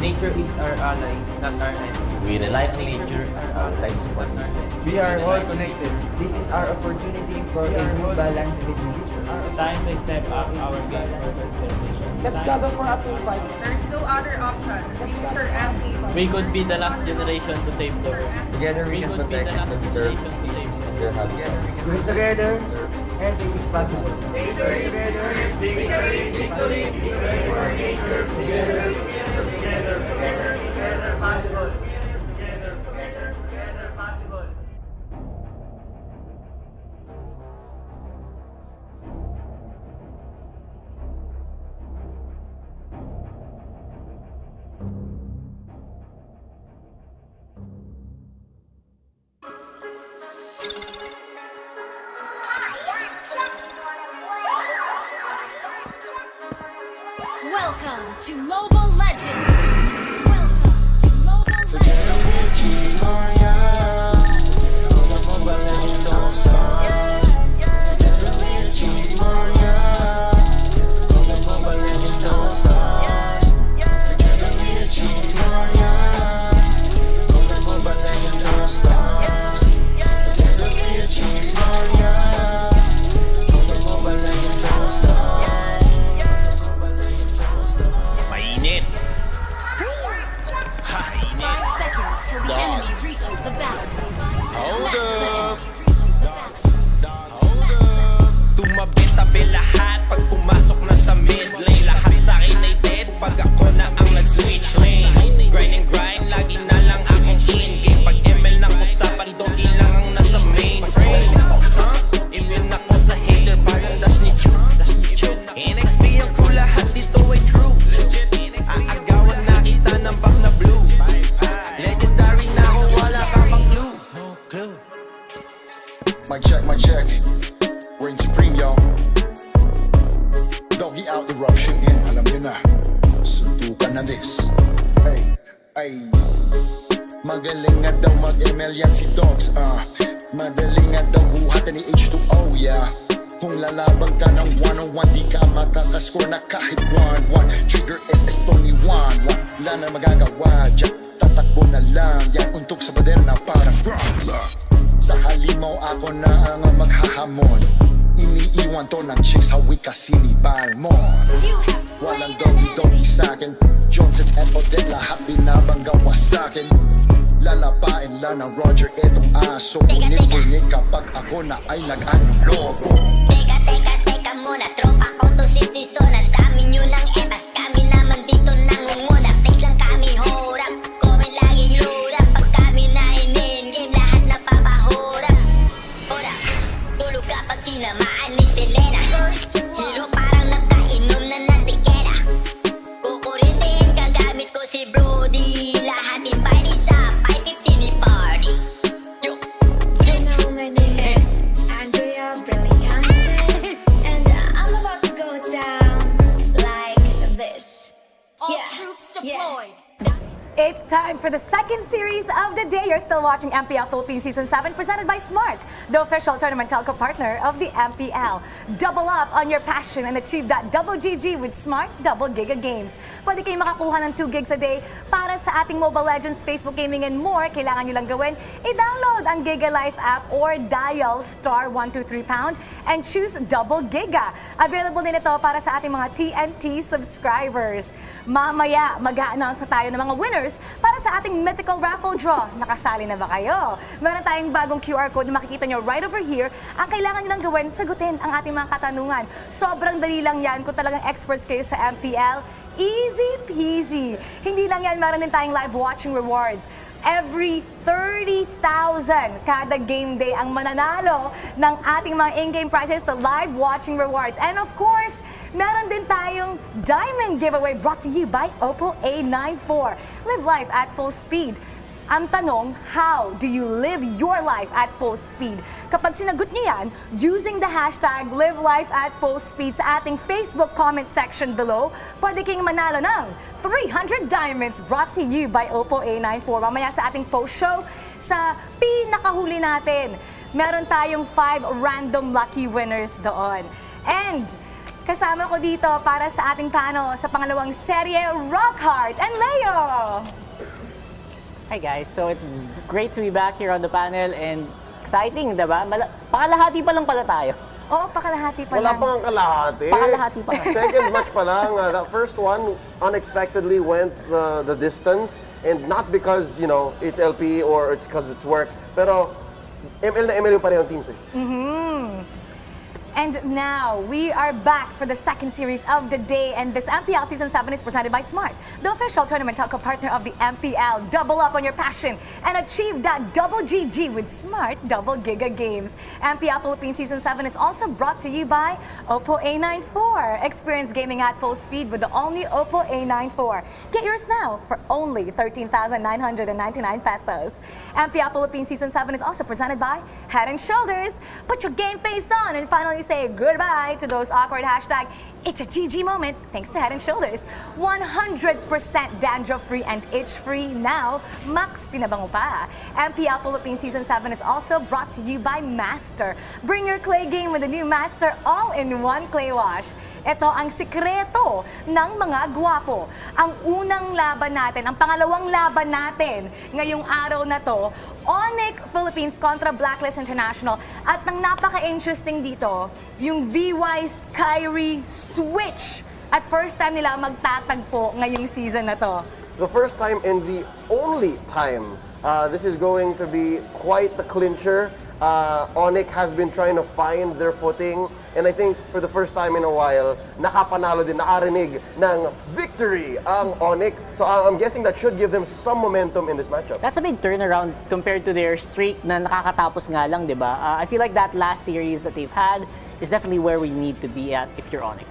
Nature is our ally, not our enemy. We rely on nature as our life support system. We are all connected. This is our opportunity for a new balance between this is our Time to step up our game for conservation. Let's struggle for up to 5. There's no other option. Mr. MP. We could be the last generation to save the world. Together we can could be protect the and last conserve generation to save the world. their habitat. Because together, anything is possible. Welcome to Mobile Legends! Welcome to Mobile Legends! Mainit. 5 seconds till the enemy reaches the battlefield. Hold Smash the up. enemy reaches the battlefield. Tumabi-tabi lahat pag pumasok na sa mid lane. Lahat sa akin ay dead pag ako na ang nag-switch lane. Grind and grind, lagi na lang akong in-game. Pag ML ng usapan, dogi lang ang nasa mainframe. Immune ako sa hater, parang dash ni Chu. NXP ang ko lahat dito ay true. Aagawan na kita ng buff na blue. Legendary na ako, wala ka pang clue. No clue. Mic check. We're in Supreme, y'all. Doggy out, eruption in. Alam nyo na. Suntukan na this. Ay. Magaling nga daw mag-ML yan si Dogs, Magaling nga daw buhatan ni H2O, yeah. Kung lalaban ka ng 1-on-1, di ka makakascore na kahit 1-1. Trigger SS Tony 1. Wala na magagawa, dyan tatakbo na lang. Yan untok sa bader na parang Rock. Sa halimaw ako na ang maghahamon. Iniiwan to ng chicks, hawi ka sinibal mo. You have Walang slain an doggy-doggy enemy. sa'kin. Johnson and Odette, lahat binabanggawa sa'kin. Lalapain lang ng Roger etong aso. Ngunit kapag ako na ay nag-anulobo. Teka muna, tropa ko to sisiso. Ang dami nyo ng ebas, kami naman dito nangunguna. Please lang kami horap, comment laging load up. Pag kami na in-game, lahat napapahorap. Horap, tulog kapag tinamaan ni Selena. Hilo parang nakainom na natikera. Kukurintin, kagamit ko si Brody. Lahat invited sa 550 ni party. Yo. Hello, my name is Andrea Brilliantes, and I'm about to go down like this. All Yeah, troops yeah. deployed. It's time for the second series of the day. You're still watching Mpl-Ph Season 7 presented by Smart, the official tournament telco partner of the MPL. Double up on your passion and achieve that double GG with Smart Double Giga Games. Pwede kayong makakuha ng 2 gigs a day para sa ating Mobile Legends, Facebook Gaming, and more. Kailangan nyo lang gawin, i-download ang Giga Life app or dial *123# and choose Double Giga. Available din ito para sa ating mga TNT subscribers. Mamaya, mag-a-announce na tayo ng mga winners para sa ating mythical raffle draw. Nakasali na ba kayo? Meron tayong bagong QR code na makikita nyo right over here. Ang kailangan nyo lang gawin, sagutin ang ating mga katanungan. Sobrang dali lang yan kung talagang experts kayo sa MPL. Easy peasy. Hindi lang yan, meron din tayong live watching rewards. Every 30,000 kada game day ang mananalo ng ating mga in-game prizes sa live watching rewards. And of course, meron din tayong diamond giveaway brought to you by Oppo A94. Live life at full speed. Ang tanong, how do you live your life at full speed? Kapag sinagot niyo yan, using the hashtag #LiveLifeAtFullSpeed sa ating Facebook comment section below, pwede kayong manalo ng 300 diamonds brought to you by Oppo A94. Mamaya sa ating post show, sa pinakahuli natin, meron tayong 5 random lucky winners doon. And Kasama ko dito para sa ating panel sa pangalawang serye, Rockhart and Leo. Hi guys, so it's great to be back here on the panel and exciting, diba? Pakalahati pa lang pala tayo. Oo, pakalahati pa Wala lang. pang ang kalahati. Pakalahati pa lang. Second match pa lang. That first one unexpectedly went the distance. And not because, you know, it's LP or it's because it's work. Pero ML na ML yung pareho teams eh. And now, we are back for the second series of the day, and this MPL Season 7 is presented by Smart, the official tournament telco partner of the MPL. Double up on your passion and achieve that double GG with Smart Double Giga Games. MPL Philippines Season 7 is also brought to you by Oppo A94. Experience gaming at full speed with the all-new Oppo A94. Get yours now for only 13,999 pesos. MPL Philippines Season 7 is also presented by Head & Shoulders. Put your game face on and finally say goodbye to those awkward hashtag it's a GG moment thanks to Head & Shoulders. 100% dandruff-free and itch-free now. Max pinabango pa. MPL Philippines Season 7 is also brought to you by Master. Bring your clay game with the new Master all-in-one clay wash. Ito ang sikreto ng mga gwapo. Ang unang laban natin, ang pangalawang laban natin ngayong araw na to, Onic Philippines kontra Blacklist International. At ang napaka-interesting dito, yung VY Kyrie switch. At first time nila magtatagpo ngayong season na to. The first time and the only time. This is going to be quite the clincher. Onic has been trying to find their footing. And I think for the first time in a while, nakapanalo din, nakarinig ng victory ang Onic. So I'm guessing that should give them some momentum in this matchup. That's a big turnaround compared to their streak na nakakatapos nga lang, di ba? I feel like that last series that they've had is definitely where we need to be at if you're Onic.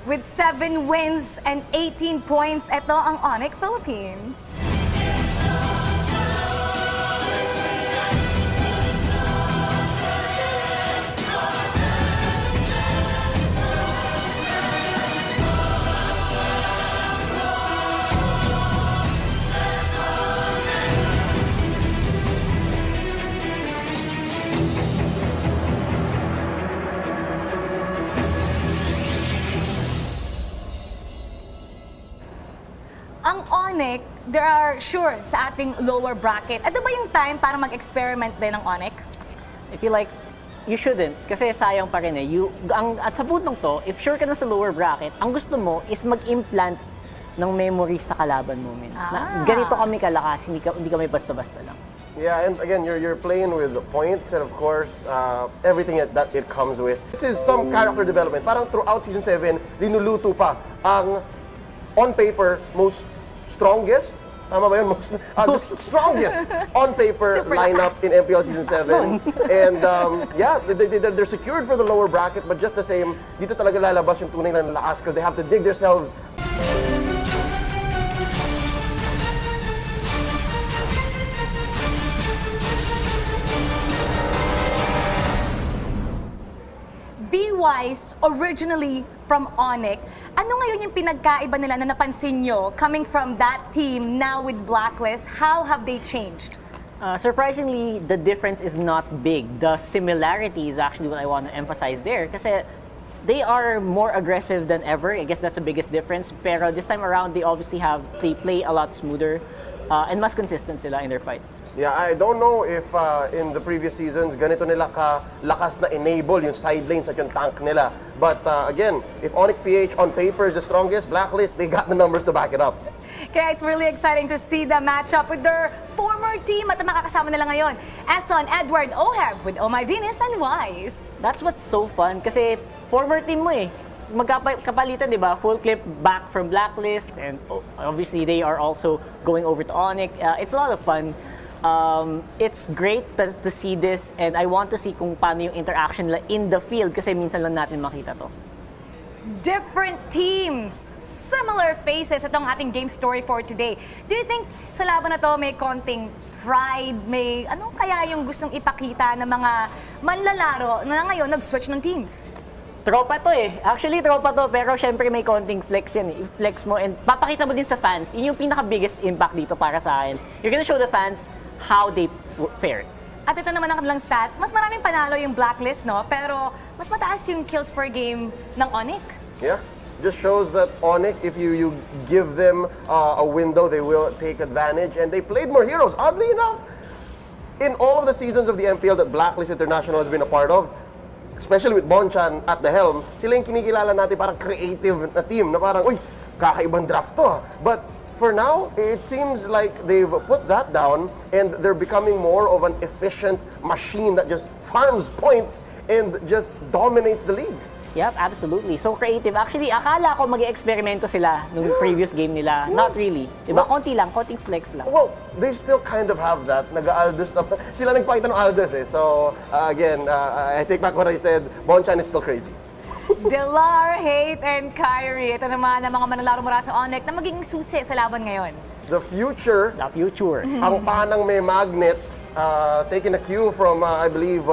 With 7 wins and 18 points, ito ang Onic Philippines. Ang Onic, there are sure sa ating lower bracket. Ito ba yung time para mag-experiment din ng Onic? I feel like you shouldn't kasi sayang pa rin eh. At sa puntong to, if sure ka na sa lower bracket, ang gusto mo is mag-implant ng memory sa kalaban mo. Na ganito kami kalakas, hindi kami basta-basta lang. Yeah, and again, you're playing with the points and of course, everything that it comes with. This is some character development. Parang throughout Season 7, linuluto pa ang on paper most strongest, tama ba yun? Most strongest on paper Super lineup lakas. in MPL Season 7. And yeah, they're secured for the lower bracket, but just the same, dito talaga lalabas yung tunay na lakas because they have to dig themselves. VYs originally from Onic. Ano ngayon yung pinagkaiba nila na napansin nyo coming from that team now with Blacklist? How have they changed? Surprisingly, the difference is not big. The similarity is actually what I want to emphasize there. Kasi they are more aggressive than ever. I guess that's the biggest difference. Pero this time around, they play a lot smoother. And mas consistent sila in their fights. Yeah, I don't know if in the previous seasons, ganito nila lakas na enable yung side lanes at yung tank nila. But again, if Mpl-Ph on paper is the strongest, Blacklist, they got the numbers to back it up. Kaya it's really exciting to see the matchup with their former team at makakasama nila ngayon. Eson, Edward, Oheb with Oh My Venus and Wise. That's what's so fun kasi former team mo eh. Magkapalitan, di ba? Full clip back from Blacklist and obviously they are also going over to Onic. It's a lot of fun. It's great to see this and I want to see kung paano yung interaction nila in the field kasi minsan lang natin makita to. Different teams, similar faces. Itong ating game story for today. Do you think sa laban na to may konting pride, may ano kaya yung gustong ipakita ng mga manlalaro na ngayon nag-switch ng teams? Tropa to eh. Actually, tropa to. Pero syempre may konting flex yan eh. I-flex mo and papakita mo din sa fans. Yun yung pinaka-biggest impact dito para sa akin. You're gonna show the fans how they fared. At ito naman ang kanilang stats. Mas maraming panalo yung Blacklist, no? Pero mas mataas yung kills per game ng Onic. Yeah, just shows that Onic, if you give them a window, they will take advantage. And they played more heroes. Oddly enough, in all of the seasons of the MPL that Blacklist International has been a part of, especially with Bonchan at the helm, sila yung kinikilala natin parang creative na team na parang, uy, kakaibang draft to ah. But for now, it seems like they've put that down and they're becoming more of an efficient machine that just farms points and just dominates the league. Yep, absolutely. So creative. Actually, akala ko mag-eksperimento sila nung previous game nila. Not really. Diba? Konti lang, konting flex lang. Well, they still kind of have that. Nag-Aldous na. Sila nagpakita ng Aldous eh. So, again, I take back what I said. Bonchan is still crazy. Delar, Hate, and Kyrie. Ito naman ang mga manlalaro mula sa Onic na magiging susi sa laban ngayon. The future. The future. Ang panang may magnet, taking a cue from, I believe,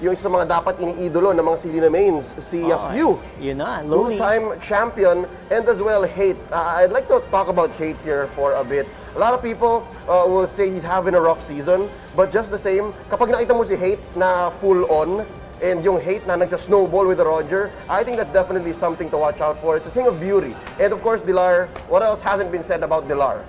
yung isa sa mga dapat iniidolo ng mga Selena Mains, si Few. Yun na, lonely. Two-time champion, and as well, Hate. I'd like to talk about Hate here for a bit. A lot of people will say he's having a rough season, but just the same, kapag nakita mo si Hate na full-on, and yung Hate na nagsa-snowball with the Roger, I think that's definitely something to watch out for. It's a thing of beauty. And of course, Delar, what else hasn't been said about Delar?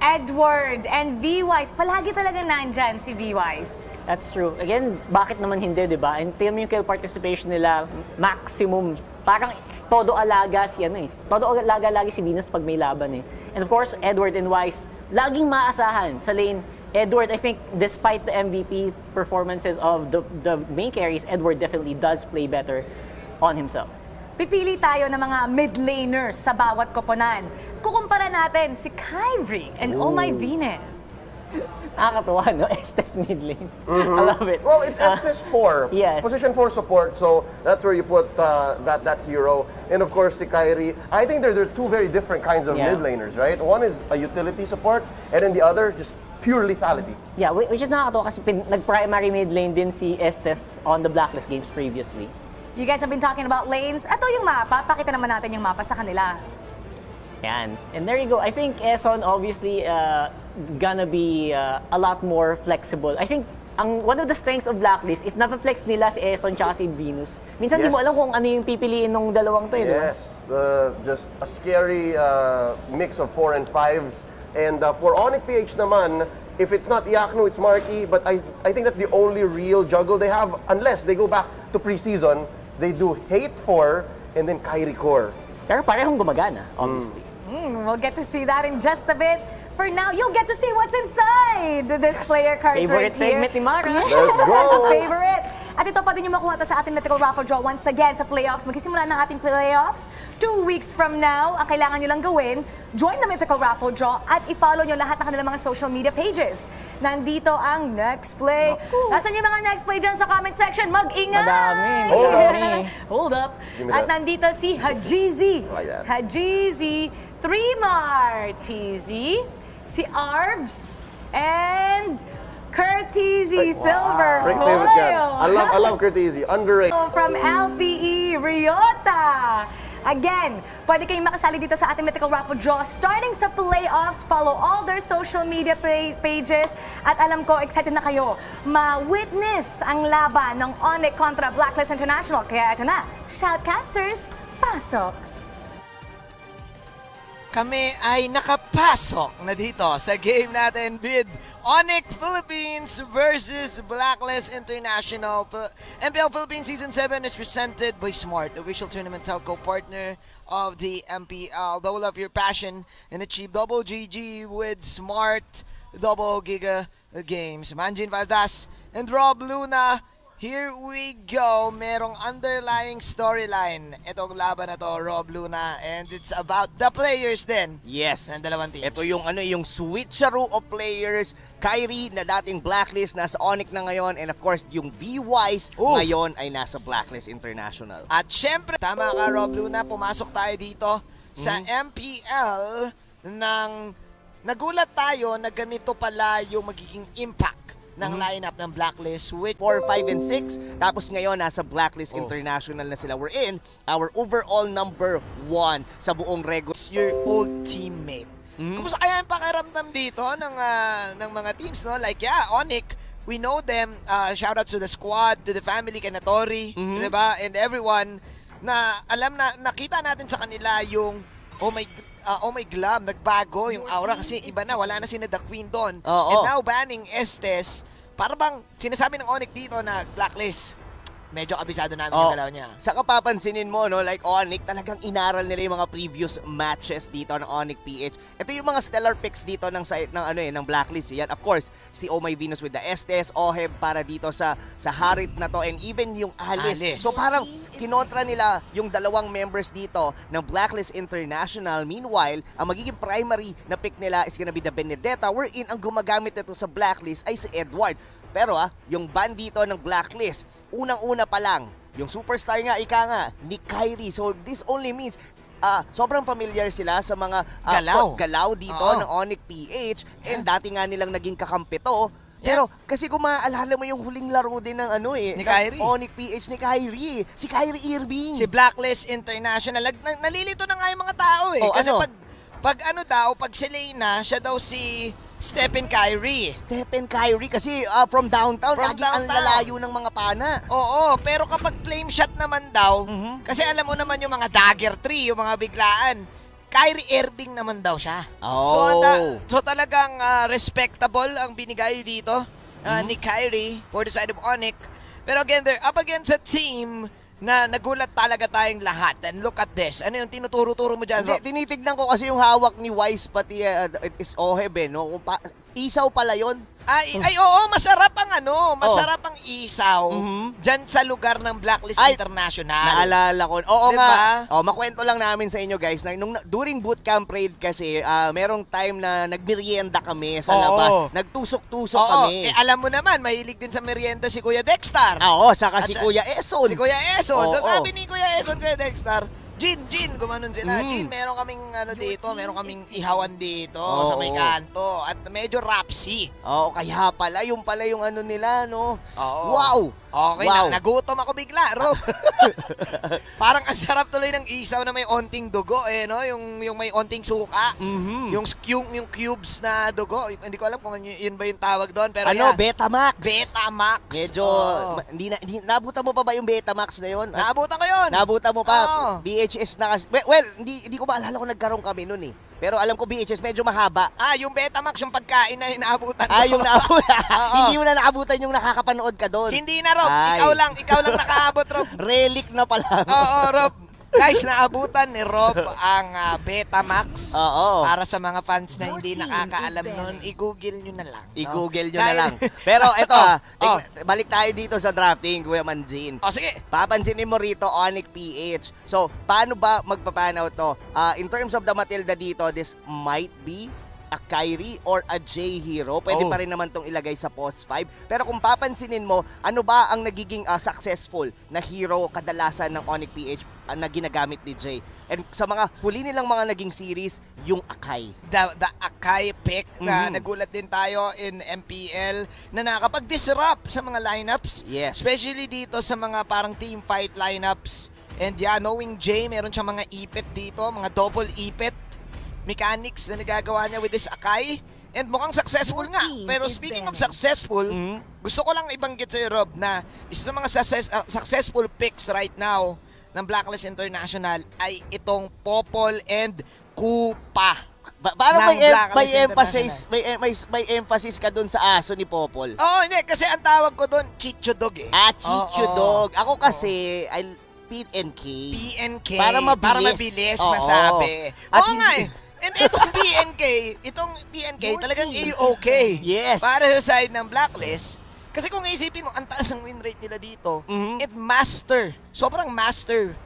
Edward and V-Wise. Palagi talaga nandyan si V-Wise. That's true. Again, bakit naman hindi, di ba? And team yung kill participation nila, maximum. Parang todo alaga si ano eh. Todo alaga lagi si Venus pag may laban eh. And of course, Edward and Wise, laging maasahan sa lane. Edward, I think, despite the MVP performances of the main carries, Edward definitely does play better on himself. Pipili tayo ng mga mid laners sa bawat koponan. Kukumpara natin si Kyrie and Oh My Venus. Nakakatuwa, no? Estes mid lane. I love it. Well, it's Estes 4. Yes. Position 4 support, so that's where you put that hero. And of course, si Kyrie. I think there are two very different kinds of mid laners, right? One is a utility support, and then the other, just pure lethality. Yeah, which is nakakatuwa kasi nag-primary mid lane din si Estes on the Blacklist games previously. You guys have been talking about lanes. Ito yung mapa. Pakita naman natin yung mapa sa kanila. Yan. And there you go. I think Eson obviously gonna be a lot more flexible. I think one of the strengths of Blacklist is na-flex nila si Eson tsaka si Venus. Minsan di mo alam kung ano yung pipiliin ng dalawang to, di ba? Yes, just a scary mix of 4 and 5s. And for Mpl-Ph naman, if it's not Yakno, it's Marky. But I think that's the only real juggle they have, unless they go back to preseason. They do Hate 4 and then Kyrie Core. Pero parehong gumagana, obviously. We'll get to see that in just a bit. For now, you'll get to see what's inside this player cards Favorite right here. segment ni Mara. Yes, Let's go! Favorite. At ito pa din yung makuha to sa ating mythical raffle draw once again sa playoffs. Magsisimula ng ating playoffs 2 weeks from now. Ang kailangan nyo lang gawin, join the mythical raffle draw at i-follow nyo lahat ng kanilang mga social media pages. Nandito ang next play. Nasaan yung mga next play dyan sa comment section? Mag-ingay! Madami. Hold up. At nandito si Hajizi. Hajizi, 3 Tizi, si Arbs, and Curtizy Silver Great favorite guy. Foil. I love Curtizy. Underrated. From LPE Riota. Again, pwede kayong makasali dito sa ating mythical raffle draw. Starting sa playoffs, follow all their social media pages. At alam ko, excited na kayo ma-witness ang laban ng Onic kontra Blacklist International. Kaya ito na, Shoutcasters, pasok! Kami ay nakapasok na dito sa game natin with Onic Philippines versus Blacklist International. MPL Philippines Season 7 is presented by Smart, the official tournament telco partner of the MPL. Double up your passion and achieve double GG with Smart Double Giga Games. Manjin Valdas and Rob Luna. Here we go. Merong underlying storyline. Itong laban na to, Rob Luna. And it's about the players din. Yes. Ng dalawang teams. Ito yung switcheroo of players. Kyrie na dating Blacklist, nasa Onic na ngayon. And of course, yung V-Wise ngayon ay nasa Blacklist International. At syempre, tama ka Rob Luna, pumasok tayo dito sa MPL nang nagulat tayo na ganito pala yung magiging impact ng lineup ng Blacklist with 4, 5, and 6. Tapos ngayon, nasa Blacklist International na sila. We're in our overall number 1 sa buong regular. Your old teammate. Kumusta kaya ang pakiramdam dito ng mga teams, no? Like, Onic, we know them. Shout out to the squad, to the family, Kanatori, diba? And everyone na alam na nakita natin sa kanila yung oh my glove, nagbago yung aura kasi iba na, wala na sina The Queen doon. And now banning Estes, para bang sinasabi ng Onic dito na Blacklist. Medyo kabisado namin yung galaw niya. Saka papansinin mo, no, like Onic, talagang inaral nila yung mga previous matches dito ng Onic-Ph. Ito yung mga stellar picks dito ng ng Blacklist. Yan, of course, si Oh My Venus with the Estes, Oheb para dito sa Harit na to, and even yung Alice. So parang kinontra nila yung dalawang members dito ng Blacklist International. Meanwhile, ang magiging primary na pick nila is gonna be the Benedetta, wherein ang gumagamit ito sa Blacklist ay si Edward. Pero yung band dito ng Blacklist, unang-una pa lang, yung superstar nga, ni Kyrie. So this only means sobrang familiar sila sa mga galaw dito ng Onic-Ph, and dati nga nilang naging kakampi to. Pero kasi kung maaalala mo yung huling laro din ng ni Kyrie. Onic-Ph ni Kyrie. Si Kyrie Irving. Si Blacklist International. Nalilito na nga yung mga tao kasi pag si Leyna, siya daw si Stephen Kyrie. Stephen Kyrie kasi from downtown, ang lalayo ng mga pana. Oo, pero kapag flame shot naman daw, kasi alam mo naman yung mga dagger 3, yung mga biglaan, Kyrie Irving naman daw siya. So talagang respectable ang binigay dito ni Kyrie for the side of Onic. Pero again, they're up against a team na nagulat talaga tayong lahat. And look at this. Ano yung tinuturo-turo mo dyan, Rob? Tinitignan ko kasi yung hawak ni Wise pati is Oheb no? Isaw pala yun. Ay, oo, masarap ang isaw dyan sa lugar ng Blacklist International. Naalala ko. Oo diba? nga. Makwento lang namin sa inyo guys na during bootcamp raid kasi merong time na nagmerienda kami sa labas. Nagtusok-tusok kami. Alam mo naman, mahilig din sa merienda si Kuya Dexter. Oo, saka si Kuya Eson. Si Kuya Eson. So sabi ni Kuya Eson, Kuya Dexter, Jin, gumanon sila. Jin, meron kaming dito, meron kaming ihawan dito sa may kanto. At medyo rapsy. Kaya pala, yung nila, no? Wow! Okay, nagutom ako bigla, Rob. Parang ang sarap tuloy ng isaw na may onting dugo, no? Yung may onting suka. Yung cubes na dugo. Hindi ko alam kung yun ba yung tawag doon. Pero Betamax. Betamax. Medyo, nabutan mo pa ba yung Betamax na yun? Nabutan ko yun. Nabutan mo pa? VHS na kasi. Well, hindi ko maalala kung nagkaroon kami nun eh. Pero alam ko VHS medyo mahaba. Yung Betamax, yung pagkain na inaabutan ko. Yung naabutan. Hindi mo na naabutan yung nakakapanood ka doon. Hindi na, Rob. Ikaw lang nakaabot, Rob. Relic na pala. Oo, Rob. Guys, naabutan ni Rob ang Betamax. Para sa mga fans na hindi nakakaalam nun, i-google nyo na lang. I-google nyo na lang. Pero ito balik tayo dito sa drafting, Kuya Manjin. Sige. Papansinin mo rito, Onic-Ph. So, paano ba magpapanaw to? In terms of the Matilda dito, this might be a Kyrie or a J Hero. Pwede pa rin naman tong ilagay sa post 5. Pero kung papansinin mo, ano ba ang nagiging successful na hero kadalasan ng Onic-Ph na ginagamit ni J? And sa mga huli nilang mga naging series, yung Akai. The Akai pick na nagulat din tayo in MPL na nakakapag-disrupt sa mga lineups. Yes. Especially dito sa mga parang team fight lineups. And knowing J, meron siyang mga ipit dito, mga double ipit mechanics na nagagawa niya with this Akai. And mukhang successful nga. Pero speaking of successful, gusto ko lang ibanggit sa'yo, Rob, na isa sa mga successful picks right now ng Blacklist International ay itong Popol and Kupa. Parang may emphasis ka dun sa aso ni Popol. Hindi. Kasi ang tawag ko dun, Chicho Dog eh. Chicho Dog. Ako kasi, PNK. PNK. Para mabilis. Masabi. Nga eh. And itong PNK talagang okay. Yes. Para sa side ng Blacklist. Kasi kung isipin mo, ang taas ng win rate nila dito. At master. Sobrang master.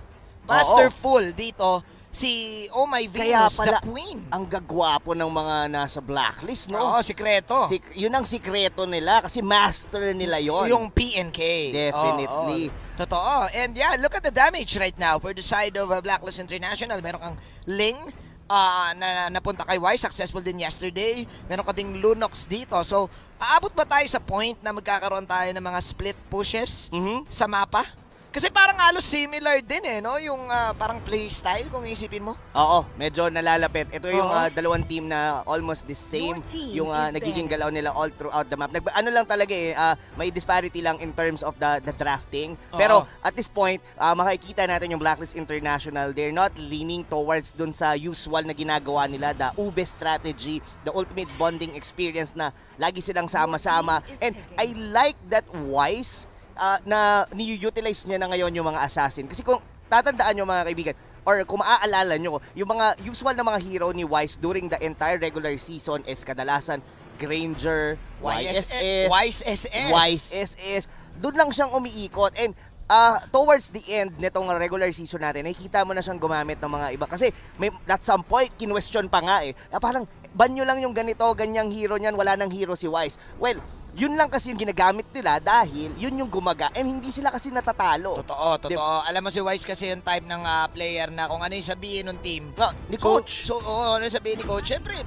Masterful dito. Si Oh My Venus, the Queen. Ang gagwapo ng mga nasa Blacklist, no? Sikreto. Yun ang sikreto nila kasi master nila yon. Yung PNK. Definitely. Totoo. And look at the damage right now for the side of Blacklist International. Meron kang Ling na napunta kay Wise, successful din yesterday. Meron ka ding Lunox dito. So, aabot ba tayo sa point na magkakaroon tayo ng mga split pushes sa mapa? Kasi parang halos similar din no? Yung parang playstyle kung isipin mo. Oo, medyo nalalapit. Ito yung Oo. dalawang team na almost the same. team Yung is nagiging there. galaw nila all throughout the map. Ano lang talaga may disparity lang in terms of the drafting. Pero at this point, makikita natin yung Blacklist International, they're not leaning towards dun sa usual na ginagawa nila, the ube strategy, the ultimate bonding experience na lagi silang sama-sama. And I like that Wise na ni-utilize niya na ngayon yung mga assassin. Kasi kung tatandaan nyo mga kaibigan, or kung maaalala nyo, yung mga usual na mga hero ni Wise during the entire regular season is kadalasan Granger, Wise SS. Doon lang siyang umiikot. And towards the end nitong regular season natin, nakikita mo na siyang gumamit ng mga iba. Kasi may, at some point, kinwestiyon pa nga parang, banyo lang yung ganito, ganyang hero niyan, wala nang hero si Wise. Well, yun lang kasi yung ginagamit nila dahil yun yung gumaga and hindi sila kasi natatalo. Totoo. Alam mo si Wise kasi yung type ng player na kung ano yung sabihin ng team. Ni coach. Ano yung sabihin ni coach? Siyempre,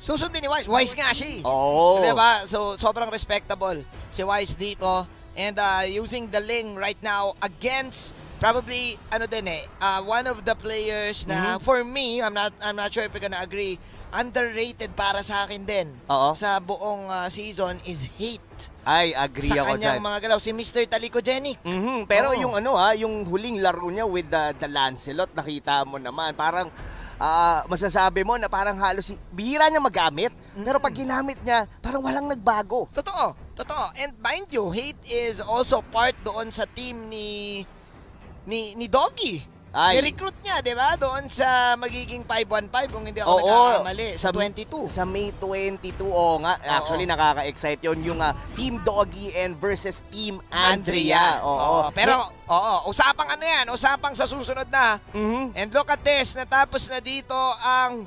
susundin ni Wise. Wise nga siya. Oo. Diba? So, sobrang respectable si Wise dito. And using the Ling right now against probably one of the players na for me, I'm not sure if you're gonna agree, underrated para sa akin din sa buong season is Hate. Ay, agree sa ako kanyang dyan. mga galaw, si Mr. Talicogenic. Pero yung yung huling laro niya with the Lancelot, nakita mo naman, parang masasabi mo na parang halos bihira niya magamit, pero pag ginamit niya, parang walang nagbago. Totoo. And mind you, Hate is also part doon sa team ni Doggy. I-recruit niya, di ba? Doon sa magiging 5-1-5 kung hindi ako nagkakamali. Sa 22. Sa May 22, nga. Actually, nakaka-excite yun. Yung Team Doggy and versus Team Andrea. Pero, usapang yan. Usapang sa susunod na. And look at this. Natapos na dito ang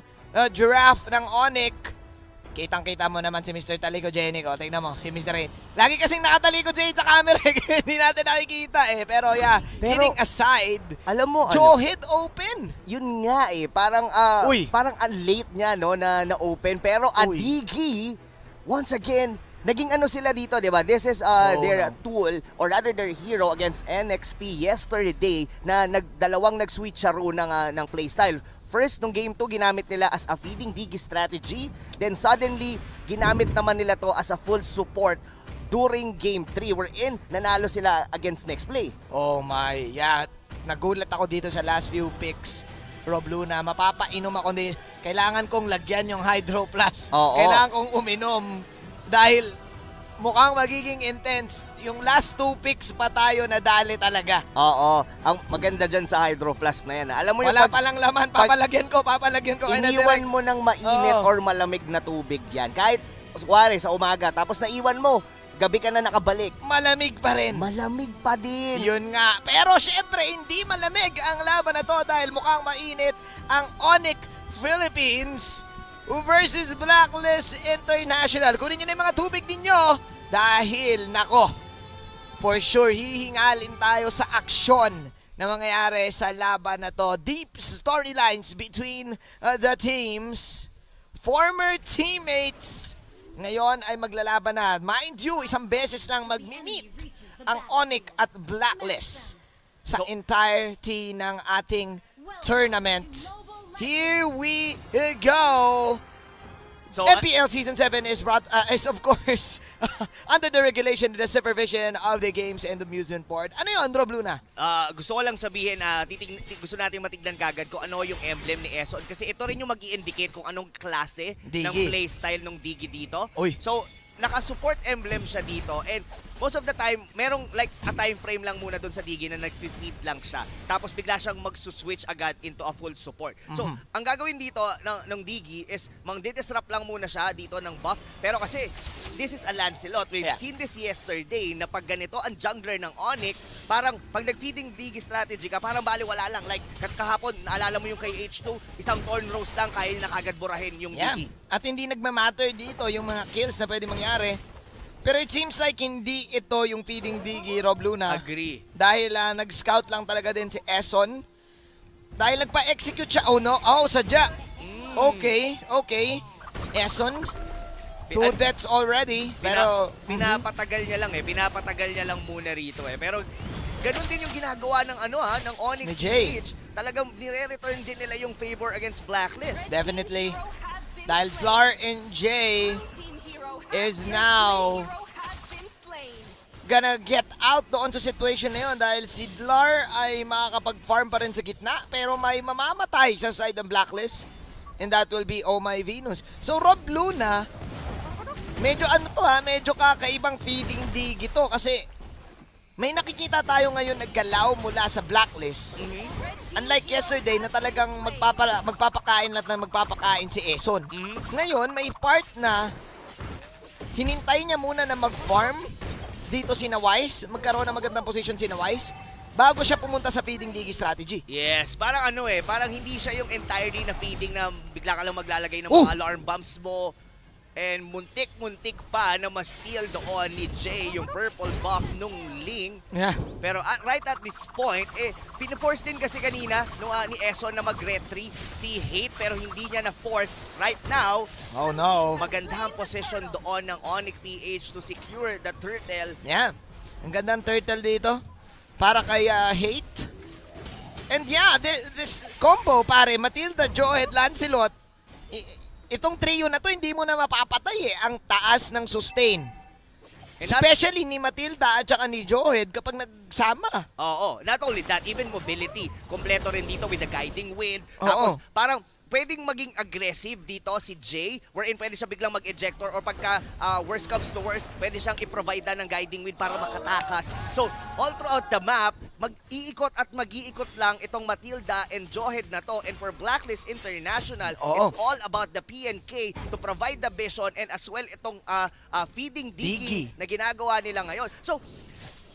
giraffe ng Onic. Kitang-kita mo naman si Mr. Talicogenic. Tingnan mo, si Mr. Rain. Lagi kasing nakatalikod siya sa camera. Hindi natin nakikita Pero kidding aside, alam mo, Joehead open. Yun nga parang parang late niya na open. Pero Adigi, once again, naging sila dito, di ba? This is their tool, or rather their hero against NXP yesterday na dalawang nag-switch siya ng playstyle. First, nung game 2, ginamit nila as a feeding Digi strategy. Then suddenly, ginamit naman nila to as a full support during game 3 wherein nanalo sila against Next Play. Oh my, yeah. Nagulat ako dito sa last few picks. Rob Luna, mapapainom ako kailangan kong lagyan yung Hydro Plus. Kailangan kong uminom dahil mukhang magiging intense. Yung last 2 picks pa tayo nadali talaga. Ang maganda dyan sa Hydro Flash na yan. Alam mo wala palang laman, papalagyan ko. Iniwan mo ng mainit or malamig na tubig yan. Kahit, kuwari, sa umaga, tapos naiwan mo, gabi ka na nakabalik. Malamig pa rin. Malamig pa din. Yun nga. Pero syempre, hindi malamig ang laban na to dahil mukhang mainit ang Onic Philippines versus Blacklist International. Kunin nyo na yung mga tubig ninyo dahil, for sure, hihingalin tayo sa aksyon na mangyayari sa laban na to. Deep storylines between the teams. Former teammates ngayon ay maglalaban na. Mind you, isang beses lang magmi-meet ang Onic at Blacklist sa entirety ng ating tournament. Here we go. So, MPL Season 7 is of course under the regulation and the supervision of the Games and Amusement Board. Ano yun, Rob Luna? Gusto ko lang sabihin na gusto natin matignan kagad kung ano yung emblem ni Eson kasi ito rin yung mag-i-indicate kung anong klase ng playstyle ng Digi dito. So, naka-support emblem siya dito and most of the time, merong like a time frame lang muna doon sa Digi na nag-feed lang siya. Tapos bigla siyang mag-switch agad into a full support. So, ang gagawin dito ng Digi is mang-disrupt lang muna siya dito ng buff. Pero kasi, this is a Lancelot. We've seen this yesterday na pag ganito ang jungler ng Onic, parang pag nag-feeding Digi strategy ka, parang baliwala lang. Like, kahapon, naalala mo yung kay H2, isang Thorn Rose lang, kaya na kagad burahin yung Digi. At hindi nagmamatter dito yung mga kills na pwede mangyari. Pero it seems like hindi ito yung feeding Digi, Rob Luna. Agree. Dahil nag-scout lang talaga din si Eson. Dahil nagpa-execute siya. Sadya. Okay. Eson, 2 deaths already. Pero pinapatagal niya lang Pinapatagal niya lang muna rito Pero ganun din yung ginagawa ng ng Onic Ni Jay. PH. Talagang nire-return din nila yung favor against Blacklist. Definitely. Dahil Flar and Jay is now gonna get out doon sa situation na yun dahil si Dlar ay makakapag-farm pa rin sa gitna pero may mamamatay sa side ng Blacklist and that will be Oh My Venus. So Rob Luna, medyo medyo kakaibang feeding dig ito kasi may nakikita tayo ngayon naggalaw mula sa Blacklist. Unlike yesterday na talagang magpapakain si Eson. Ngayon may part na hinintay niya muna na mag-farm dito si Nawais, magkaroon ng magandang position si Nawais bago siya pumunta sa feeding digi strategy. Yes, parang parang hindi siya yung entirely na feeding na bigla ka lang maglalagay ng mga alarm bombs mo and muntik-muntik pa na ma-steal doon ni Jay yung purple buff nung Ling. Yeah. Pero right at this point, pinaforce din kasi kanina nung ni Eson na mag-retry si Hate pero hindi niya na-force. Right now, oh no, magandang position doon ng Onic PH to secure the turtle. Yeah, ang gandang turtle dito para kay Hate. And yeah, this combo pare, Matilda, Johed, Lancelot, itong trio na to hindi mo na mapapatay ang taas ng sustain. Especially ni Matilda at saka ni Johed kapag nagsama. Oo, not only that, even mobility. Kompleto rin dito with the guiding wind. Tapos parang pwedeng maging aggressive dito si Jay, wherein pwede siya biglang mag-ejector or pagka worst comes to worst, pwede siyang i-provide ng guiding wind para makatakas. So, all throughout the map, mag-iikot at mag-iikot lang itong Matilda and Johed na to. And for Blacklist International, it's all about the PNK to provide the vision and as well itong feeding digi na ginagawa nila ngayon. So,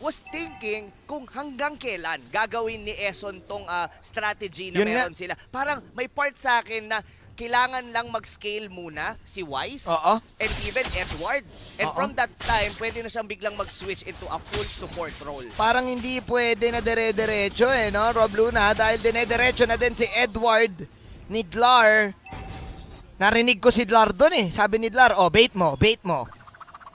was thinking kung hanggang kailan gagawin ni Eson tong strategy na meron sila. Parang may part sa akin na kailangan lang mag-scale muna si Wise and even Edward. And from that time, pwede na siyang biglang mag-switch into a full support role. Parang hindi pwede na dire-diretso no, Rob Luna, dahil dinediretso na din si Edward ni Dlar. Narinig ko si Dlar doon Sabi ni Dlar, bait mo.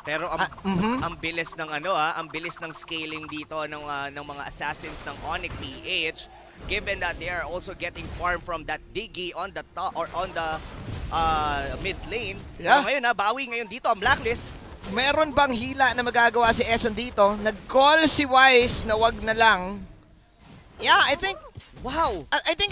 Pero ang bilis ng ang bilis ng scaling dito ng mga assassins ng Onic PH, given that they are also getting farm from that Diggy on the top or on the mid lane. Yeah. So ngayon bawi ngayon dito ang Blacklist. Meron bang hila na magagawa si Eson dito? Nag-call si Wise na wag na lang. Yeah, I think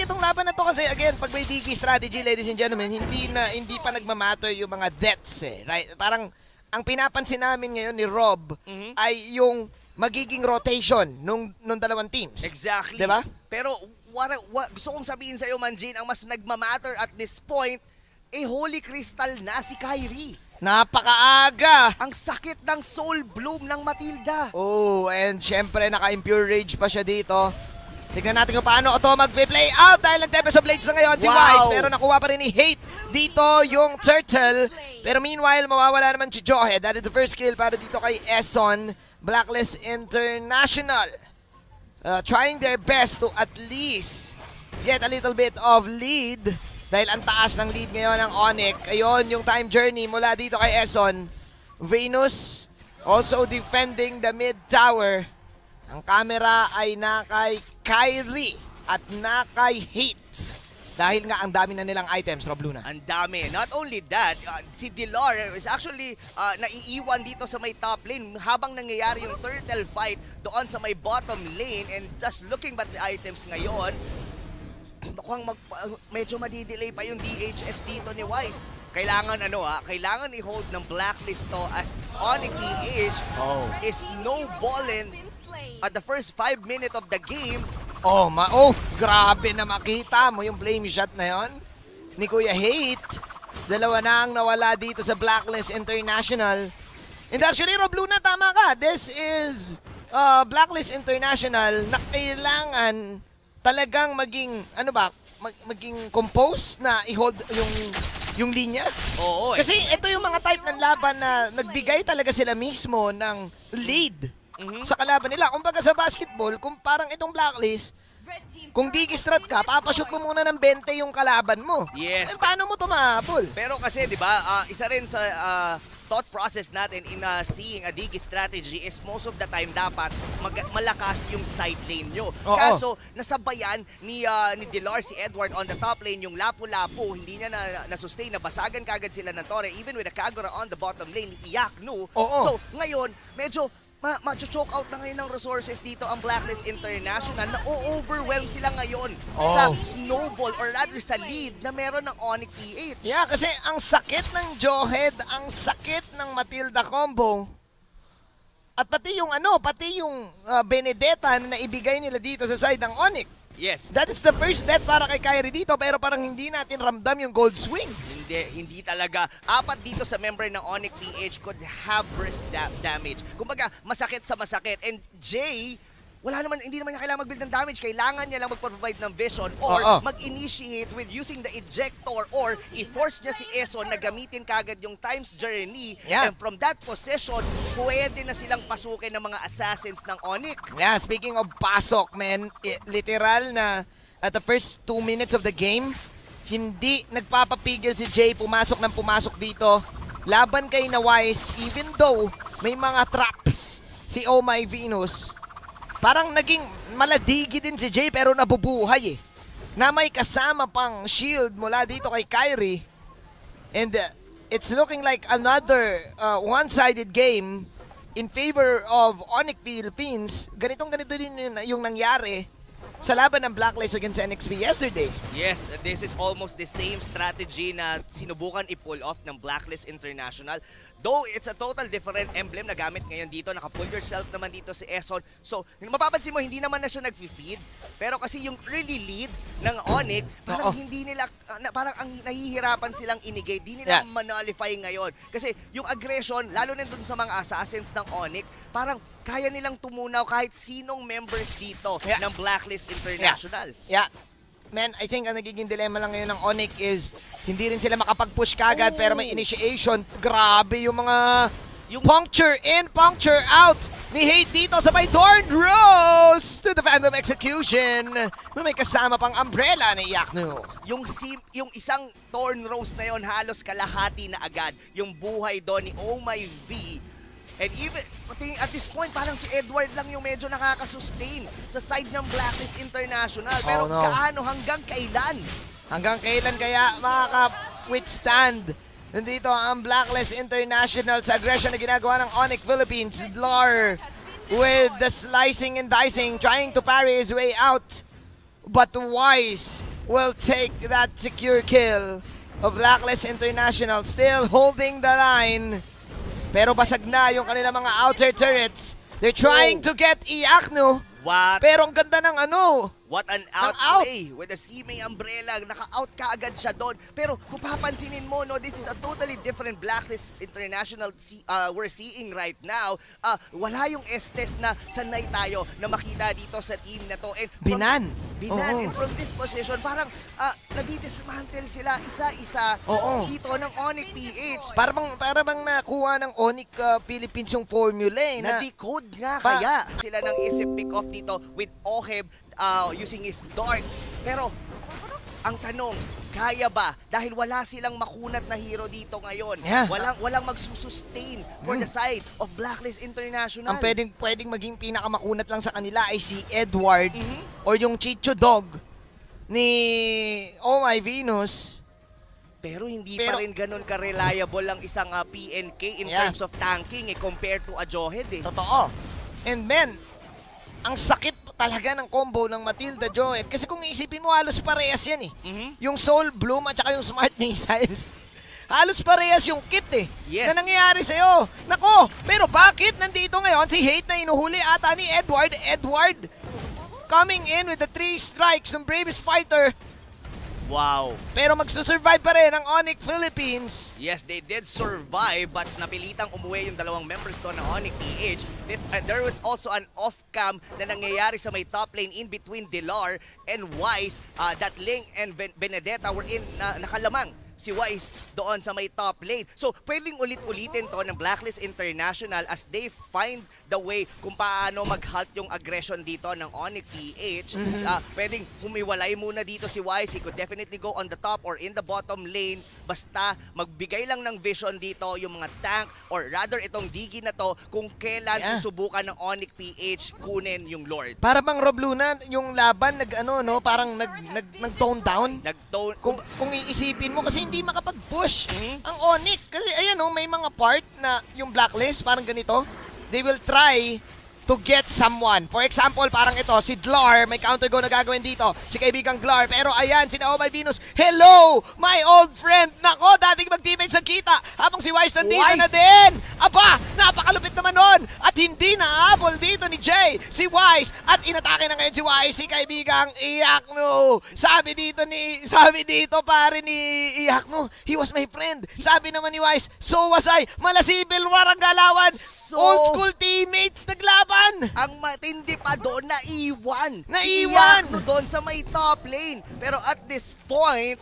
itong laban na to kasi again, pag may Diggy strategy, ladies and gentlemen, hindi pa nagmamatter yung mga deaths right? Parang ang pinapansin namin ngayon ni Rob ay yung magiging rotation nung dalawang teams. Exactly. Diba? Pero gusto kong sabihin sa iyo, Manjin, ang mas nagmamatter at this point, Holy Crystal na si Kyrie. Napakaaga! Ang sakit ng Soul Bloom ng Matilda. And syempre naka-Impure Rage pa siya dito. Tignan natin kung paano ito mag-play out dahil nag-Tempest of Blades na ngayon si Wise. Pero nakuha pa rin ni Hate dito yung Turtle. Pero meanwhile, mawawala naman si Johed. That is the first kill para dito kay Eson. Blacklist International. Trying their best to at least get a little bit of lead. Dahil ang taas ng lead ngayon ng Onic. Ayun yung time journey mula dito kay Eson. Venus also defending the mid tower. Ang camera ay nakay Kyrie at nakay Hate. Dahil nga ang dami na nilang items, Rob Luna. Ang dami. Not only that, si Dilar is actually naiiwan dito sa may top lane habang nangyayari yung turtle fight doon sa may bottom lane. And just looking at the items ngayon, mukhang medyo madidelay pa yung DHS dito ni Wise. Kailangan kailangan i-hold ng Blacklist to as Onic PH is snowballing at the first 5 minutes of the game. Grabe na makita mo yung blame shot na yon ni Kuya Hate. Dalawa na ang nawala dito sa Blacklist International. And actually, Rob Luna, tama ka. This is Blacklist International na kailangan talagang maging, maging composed na i-hold yung linya. Kasi ito yung mga type ng laban na nagbigay talaga sila mismo ng lead sa kalaban nila. Kumbaga sa basketball, kung parang itong Blacklist, kung digi-strat ka, papashoot mo muna ng 20 yung kalaban mo. Yes. Paano mo ito mahabol? Pero kasi, di ba, isa rin sa thought process natin in seeing a Digi strategy is most of the time dapat malakas yung side lane nyo. Kaso, nasabayan ni Delar si Edward on the top lane, yung lapu-lapu, hindi niya na-sustain, nabasagan kagad sila ng Torre, even with the Kagura on the bottom lane ni Iyaknu. So, ngayon, medyo ma-choke out na ngayon ng resources dito ang Blacklist International na o-overwhelm sila ngayon sa snowball or rather sa lead na meron ng Onic-Ph. Yeah, kasi ang sakit ng Jawhead, ang sakit ng Matilda combo, at pati yung Benedetta na naibigay nila dito sa side ng Onic. Yes. That is the first death para kay Kyrie dito, pero parang hindi natin ramdam yung gold swing. Hindi talaga. Apat dito sa member ng Onic-Ph could have burst damage. Kumbaga, masakit sa masakit. And Jay, hindi naman niya kailangan mag-build ng damage. Kailangan niya lang mag-provide ng vision or mag-initiate with using the ejector or i-force niya si Eson na gamitin kagad yung time's journey. And from that position, pwede na silang pasukin ng mga assassins ng Onic. Yeah, speaking of pasok, man, literal na at the first 2 minutes of the game, hindi nagpapapigil si Jay pumasok dito. Laban kay Nawais, even though may mga traps si Oh My Venus, parang naging maladigi din si Jay pero nabubuhay eh. Na may kasama pang shield mula dito kay Kyrie. And it's looking like another one-sided game in favor of Onic Philippines. Ganito din yung nangyari sa laban ng Blacklist against NXP yesterday. Yes, this is almost the same strategy na sinubukan i-pull off ng Blacklist International. Though it's a total different emblem na gamit ngayon dito, naka-pull yourself naman dito si Eson. So, mapapansin mo, hindi naman na siya nag-feed. Pero kasi yung early lead ng Onic, parang hindi nila, parang ang nahihirapan silang inigate. Hindi nila manalify ngayon. Kasi yung aggression, lalo na dun sa mga assassins ng Onic, parang kaya nilang tumunaw kahit sinong members dito ng Blacklist International. Yeah. Man, I think ang nagiging dilemma lang ngayon ng Onic is hindi rin sila makapag-push kagad pero may initiation. Grabe yung mga puncture in, puncture out ni Hate dito sabay Torn Rose to the Phantom Execution. May kasama pang umbrella ni Iyaknu. Yung isang Torn Rose na yon halos kalahati na agad yung buhay doon ni Oh My V. And even at this point, parang si Edward lang yung medyo nakaka-sustain sa side ng Blacklist International. Pero gaano hanggang kailan? Hanggang kailan kaya makaka-withstand nandito ang Blacklist International sa aggression na ginagawa ng Onic Philippines. Dlar with the slicing and dicing, trying to parry his way out. But Wise will take that secure kill of Blacklist International, still holding the line. Pero basag na yung kanilang mga outer turrets. They're trying to get Iyaknu. Pero ang ganda ng what an outplay with the CMA umbrella. Naka-out ka agad siya doon. Pero kung papansinin mo, this is a totally different Blacklist International we're seeing right now. Wala yung Estes na sanay tayo na makita dito sa team na to. And Binan. And from this position, parang nadidismantle sila isa-isa dito ng Onic-Ph. Para bang nakuha ng Onic Philippines yung formula eh. Na-decode nga kaya. Sila nang isip pick off dito with Oheb using his dart. Pero ang tanong, kaya ba? Dahil wala silang makunat na hero dito ngayon. Walang magsusustain for the side of Blacklist International. Ang pwedeng maging pinakamakunat lang sa kanila ay si Edward or yung Chicho Dog ni Oh My Venus. Pero hindi pa rin ganun ka-reliable ang isang PNK in terms of tanking compared to a Jawhead eh. Totoo. And men, ang sakit talaga ng combo ng Matilda Jawhead. Kasi kung iisipin mo, halos parehas yan eh. Yung Soul Bloom at saka yung Smart Missiles. Halos parehas yung kit eh. Na nangyayari sa'yo. Nako, pero bakit nandito ngayon si Hate na inuhuli ata ni Edward? Edward coming in with the 3 strikes ng bravest fighter. Wow. Pero magsusurvive pa rin ang Onic Philippines. Yes, they did survive but napilitang umuwi yung dalawang members to ng Onic-Ph. There was also an off-cam na nangyayari sa may top lane in between Delar and Wise. That Ling and Benedetta were in nakalamang si Wise doon sa may top lane. So, pwedeng ulit-ulitin to ng Blacklist International as they find the way kung paano mag-halt yung aggression dito ng Onic-PH. Pwedeng humiwalay muna dito si Wise. He could definitely go on the top or in the bottom lane. Basta magbigay lang ng vision dito yung mga tank or rather itong Digi na to kung kailan susubukan ng Onic-PH kunin yung Lord. Para bang Rob Luna, yung laban parang nag-tone down. Kung iisipin mo kasi hindi makapag-push ang Onic. Kasi ayan may mga part na yung Blacklist parang ganito. They will try to get someone. For example, parang ito, si Dlar, may counter go na gagawin dito. Si kaibigang Glar. Pero ayan, si Naomay Venus. Hello, my old friend. Nako, dating mag-teammate sa kita. Habang si Wise nandito na din. Aba, napakalupit naman nun. At hindi na-habol dito ni Jay. Si Wise. At inatake na ngayon si Wise. Si kaibigang Iyakno. Sabi dito pare ni Iyakno, he was my friend. Sabi naman ni Wise, so was I. Malasibil warang galawan. Old school teammates naglaban. Ang matindi pa doon, naiwan Naiwan! doon sa may top lane. Pero at this point,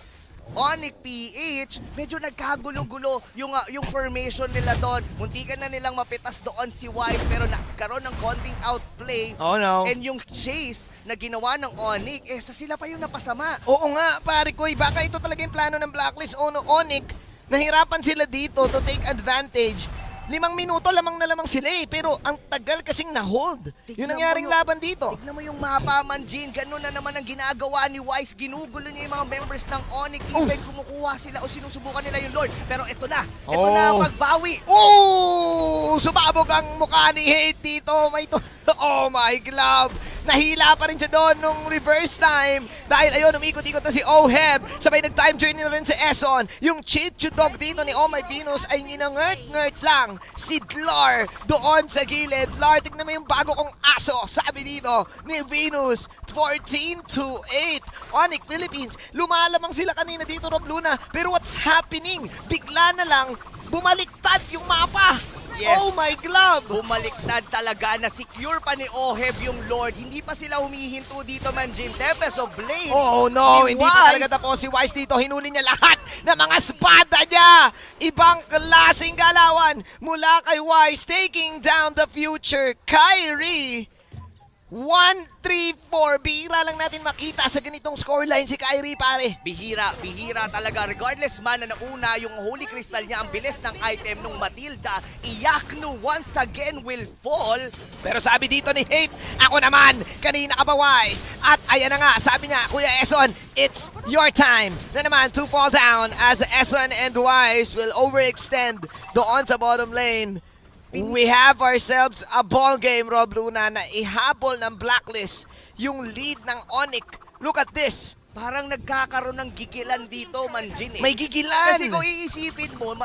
Onic-PH, medyo nagkagulo-gulo yung formation nila doon. Muntikan na nilang mapitas doon si Wise pero nagkaroon ng konting outplay. Oh no. And yung chase na ginawa ng Onic, sa sila pa yung napasama. Oo nga, pare ko, baka ito talaga yung plano ng Blacklist. Onic, nahirapan sila dito to take advantage. 5 minuto lamang na lamang sila pero ang tagal kasing na-hold. Yun nangyaring laban dito. Tignan mo yung mapa, Manjin. Ganun na naman ang ginagawa ni Wise. Ginugulo niya yung mga members ng Onic. Even kumukuha sila o sinusubukan nila yung Lord. Pero ito na. Ito na ang pagbawi. Sumabog ang mukha ni Hate dito. Oh my glove. Nahila pa rin siya doon nung reverse time. Dahil ayun, umikot-ikot na si Oheb. Sabay nag-time journey na rin si Eson. Yung cheat dog dito ni Oh My Venus ay ninangert-ngert lang si Dlar doon sa gilid. Dlar, tignan mo yung bago kong aso. Sabi dito ni Venus, 14-8. Onic Philippines, lumalamang sila kanina dito, Rob Luna. Pero what's happening? Bigla na lang, bumaliktad yung mapa. Yes. Oh my glove! Bumaliktad talaga, na-secure pa ni Oheb yung Lord. Hindi pa sila humihinto dito, Manjin. Tempest of Blade. Oh no, hindi pa talaga tapos si Wise dito. Hinuli niya lahat ng mga espada niya. Ibang klaseng galawan mula kay Wise, taking down the future. Kyrie, 1-3-4. Bihira lang natin makita sa ganitong scoreline si Kyrie, pare. Bihira talaga. Regardless man na nauna yung Holy Crystal niya, ang bilis ng item nung Matilda, Iyakno once again will fall. Pero sabi dito ni Hate, ako naman, kanina ka ba Wise? At ayan na nga, sabi niya, Kuya Eson, it's your time na naman to fall down as Eson and Wise will overextend doon sa bottom lane. We have ourselves a ball game, Rob Luna, na ihabol ng Blacklist yung lead ng Onic. Look at this. Parang nagkakaroon ng gigilan dito, Manjin. May gigilan. Kasi kung iisipin mo,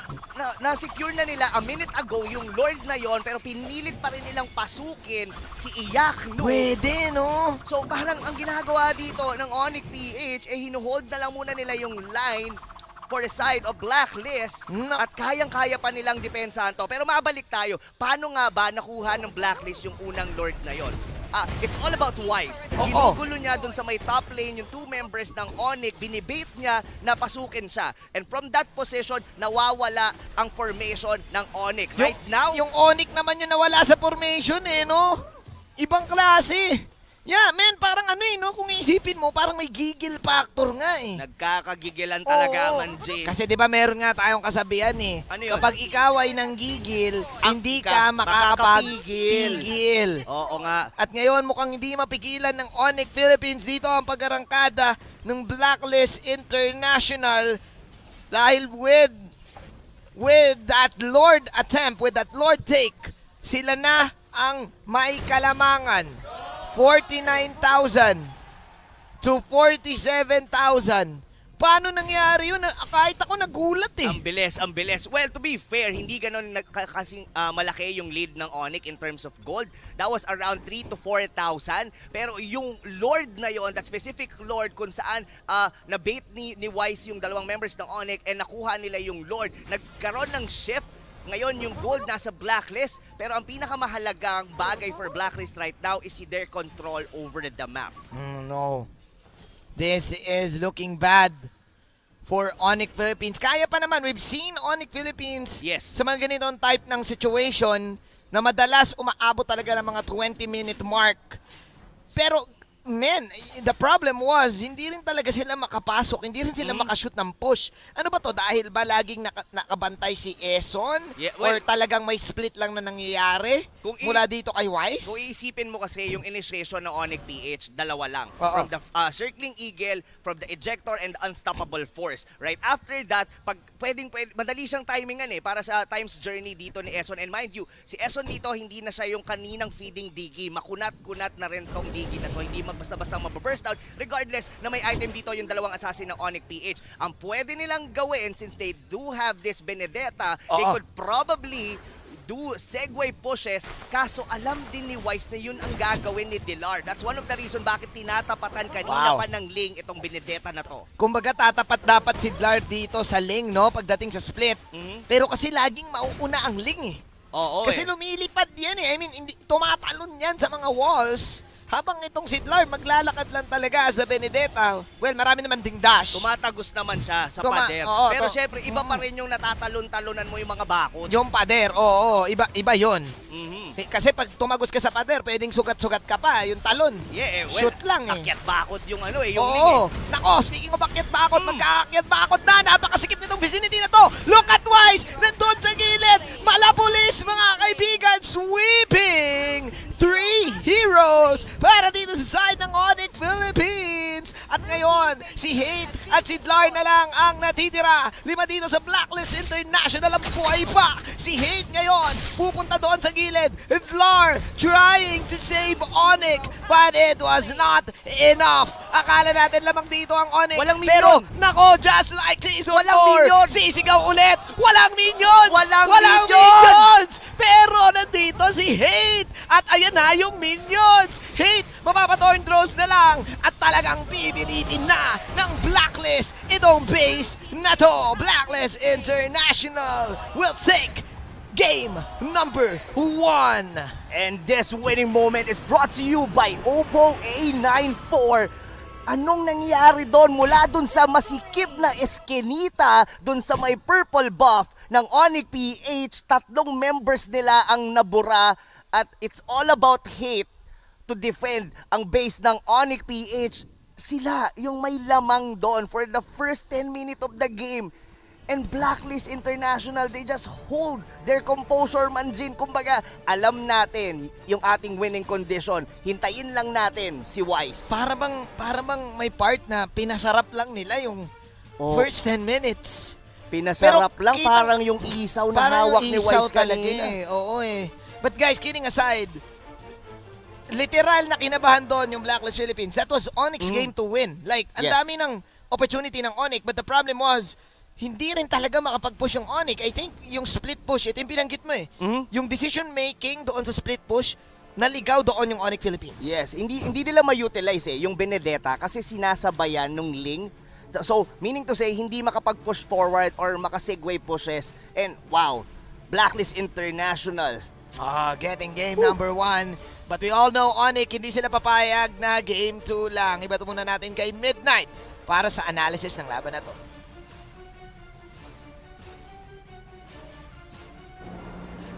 na-secure na nila a minute ago yung Lord na yon, pero pinilit pa rin nilang pasukin si Iyakno. Pwede, no? So parang ang ginagawa dito ng Onic-PH, hinuhold na lang muna nila yung line for the side of Blacklist at kayang-kaya pa nilang depensahan to. Pero mabalik tayo, paano nga ba nakuha ng Blacklist yung unang Lord na yon? It's all about Wise. Ginugulo niya dun sa may top lane yung 2 members ng Onic, binibait niya na pasukin siya. And from that position, nawawala ang formation ng Onic. Right now, yung Onic naman yung nawala sa formation no? Ibang klase. Yeah, man, parang no? Kung iisipin mo, parang may gigil factor nga Nagkakagigilan talaga, Manjin. Kasi di ba meron nga tayong kasabihan Ano yun? Kapag ikaw ay nanggigil, hindi ka makakapagpigil. Oo nga. At ngayon mukhang hindi mapigilan ng Onic Philippines dito ang pag-arangkada ng Blacklist International dahil with that Lord attempt, with that Lord take, sila na ang may kalamangan. 49,000 to 47,000. Paano nangyari yun? Kahit ako nagulat Ang bilis. Well, to be fair, hindi ganun kasing malaki yung lead ng Onic in terms of gold. That was around 3 to 4,000. Pero yung Lord na yon, that specific Lord kung saan na-bait ni Wise yung dalawang members ng Onic and nakuha nila yung Lord, nagkaroon ng shift. Ngayon, yung gold nasa Blacklist, pero ang pinakamahalagang bagay for Blacklist right now is their control over the map. No. This is looking bad for Onic Philippines. Kaya pa naman, we've seen Onic Philippines sa mga ganitong type ng situation na madalas umaabot talaga ng mga 20-minute mark. Pero, man, the problem was, hindi rin talaga sila makapasok, hindi rin sila makashoot ng push. Ano ba to? Dahil ba laging nakabantay si Eson? Or talagang may split lang na nangyayari mula dito kay Wise? Kung iisipin mo kasi yung initiation ng Onic-Ph, dalawa lang. From the Circling Eagle, from the Ejector, and Unstoppable Force. Right after that, madali siyang timingan para sa times journey dito ni Eson. And mind you, si Eson dito, hindi na siya yung kaninang feeding Digi. Makunat-kunat na rin tong Digi na to. Hindi basta-basta mababurst out, regardless na may item dito yung dalawang assassin ng Onic-Ph. Ang pwede nilang gawin, since they do have this Benedetta, they could probably do segue pushes, kaso alam din ni Wise na yun ang gagawin ni Dilar. That's one of the reason bakit tinatapatan kanina pa ng Ling itong Benedetta na to. Kumbaga tatapat dapat si Dilar dito sa Ling, no? Pagdating sa split. Pero kasi laging mauuna ang Ling kasi lumilipad yan I mean, tumatalon yan sa mga walls. Habang itong si Dilar maglalakad lang talaga sa Benedetta. Well, marami naman ding dash. Tumatagos naman siya sa pader. Pero syempre, iba pa rin yung natatalon-talonan mo yung mga bakod. Yung pader, iba yun. Kasi pag tumagos ka sa pader, pwedeng sugat-sugat ka pa. Yung talon, shoot lang akyat bakod yung yung Ling Nako, speaking of akyat bakod, magkaakyat bakod na. Napakasikip nitong vicinity na to. Look at Wise, nandun sa gilid. Malapulis, mga kaibigan, sweeping 3 heroes para dito sa side ng Onic Philippines. At ngayon, si Hate at si Dilar na lang ang natitira. 5 dito sa Blacklist International ang buhay pa. Si Hate ngayon, pupunta doon sa gilid. Dilar trying to save Onic, but it was not enough. Akala natin lamang dito ang Onic. Walang pero, minion. nako, just like season 4. Minion. Sisigaw ulit. Walang minions. Walang minions. Pero nandito si Hate. At ayan na yung minions. Hate, mapapatorn throws na lang. At talagang pipilitin na ng Blacklist itong base na to. Blacklist International will take game number 1. And this winning moment is brought to you by Oppo A94. Anong nangyari doon mula doon sa masikip na eskinita doon sa may purple buff ng Onic-Ph? 3 members nila ang nabura at it's all about Hate to defend ang base ng Onic-Ph. Sila yung may lamang doon for the first 10 minutes of the game. And Blacklist International, they just hold their composure, Manjin. Kumbaga, alam natin yung ating winning condition. Hintayin lang natin si Wise. Para bang may part na pinasarap lang nila yung first 10 minutes. Pinasarap lang, parang yung isaw na hawak ni Wise kanina. But guys, kidding aside, literal na kinabahan doon yung Blacklist Philippines. That was Onyx game to win. Like, ang dami ng opportunity ng Onic, but the problem was, hindi rin talaga makapag-push yung Onic. I think yung split push, ito yung binanggit mo Yung decision making doon sa split push, naligaw doon yung Onic Philippines. Yes, hindi nila ma-utilize yung Benedetta kasi sinasabayan nung Ling. So, meaning to say, hindi makapag-push forward or makasegue pushes. And wow, Blacklist International. Getting game number 1. But we all know Onic, hindi sila papayag na game 2 lang. Ibato muna natin kay Midnight para sa analysis ng laban na to.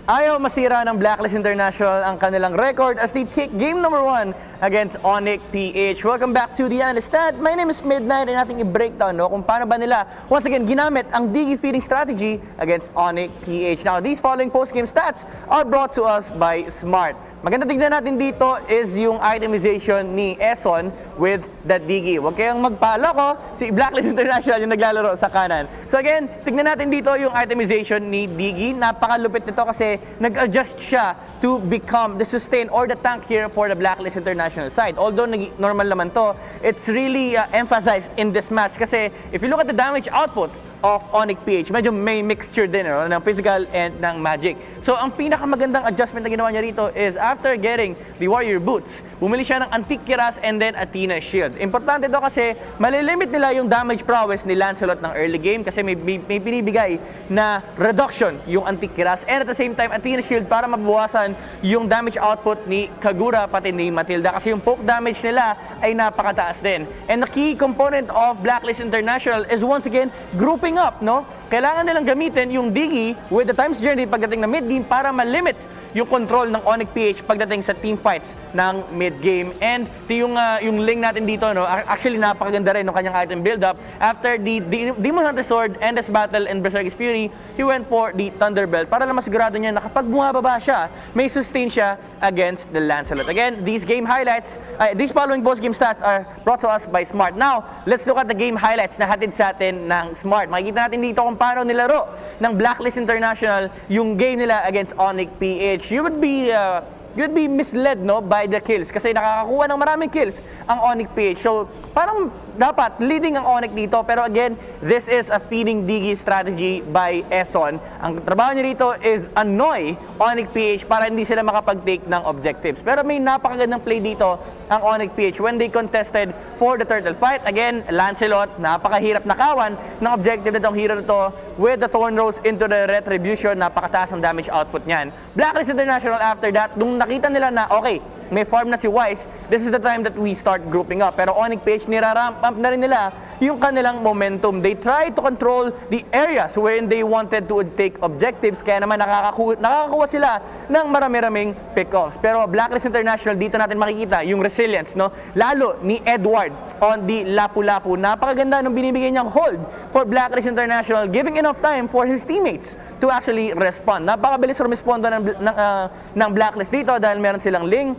Ayaw masira ng Blacklist International ang kanilang record as they take game number 1 against Onic-Ph. Welcome back to the Analyst Stat. My name is Midnight and ating i-breakdown kung paano ba nila once again ginamit ang Digi feeding strategy against Onic-Ph. Now, these following post-game stats are brought to us by Smart. Maganda tignan natin dito is yung itemization ni Eson with the Digi. Huwag kayong magpaloko, si Blacklist International yung naglalaro sa kanan. So again, tignan natin dito yung itemization ni Digi. Napakalupit nito kasi nag-adjust siya to become the sustain or the tank here for the Blacklist International side. Although normal naman to, it's really emphasized in this match kasi if you look at the damage output of Onic-Ph. Medyo may mixture din ng physical and ng magic. So ang pinakamagandang adjustment na ginawa niya rito is after getting the Warrior Boots, bumili siya ng Antique Kiras and then Athena Shield. Importante to kasi malilimit nila yung damage prowess ni Lancelot ng early game kasi may pinibigay na reduction yung Antique Kiras and at the same time Athena Shield para mabawasan yung damage output ni Kagura pati ni Matilda kasi yung poke damage nila ay napakataas din. And the key component of Blacklist International is once again grouping up, no? Kailangan nilang gamitin yung Digi with the Times Journey pagdating na mid-game para ma-limit yung control ng Onic-Ph pagdating sa team fights ng mid-game. And yung link natin dito, no, actually napakaganda rin ng kanyang item build-up. After the Demon Hunter Sword, Endless Battle, and Berserker's Fury, he went for the Thunderbelt para lang masigurado niya na kapag bumababa siya, may sustain siya against the Lancelot. Again, these game highlights, these following post-game stats are brought to us by Smart. Now, let's look at the game highlights na hatid sa atin ng Smart. Makikita natin dito kung paano nilaro ng Blacklist International yung game nila against Onic-Ph. You would be misled, no, by the kills kasi nakakakuha ng maraming kills ang Onic-Ph. So, parang dapat leading ang Onic dito. Pero again, this is a feeding Digi strategy by Eson. Ang trabaho niya dito is annoy Onic-Ph para hindi sila makapag-take ng objectives. Pero may napakagandang play dito ang Onic-Ph when they contested for the turtle fight. Again, Lancelot, napakahirap nakawan ng objective nitong hero nito with the Thorn Rose into the Retribution. Napakataas ang damage output niyan. Blacklist International after that, nung nakita nila na okay, may farm na si Wise, this is the time that we start grouping up. Pero Onic-Ph, niraramp up na rin nila yung kanilang momentum. They try to control the areas wherein they wanted to take objectives, kaya naman nakakakuha sila ng marami-raming pick-offs. Pero Blacklist International, dito natin makikita yung resilience, no? Lalo ni Edward on the Lapu-Lapu. Napakaganda nung binibigay niyang hold for Blacklist International, giving enough time for his teammates to actually respond. Napakabilis rumispondo ng Blacklist dito dahil meron silang Ling.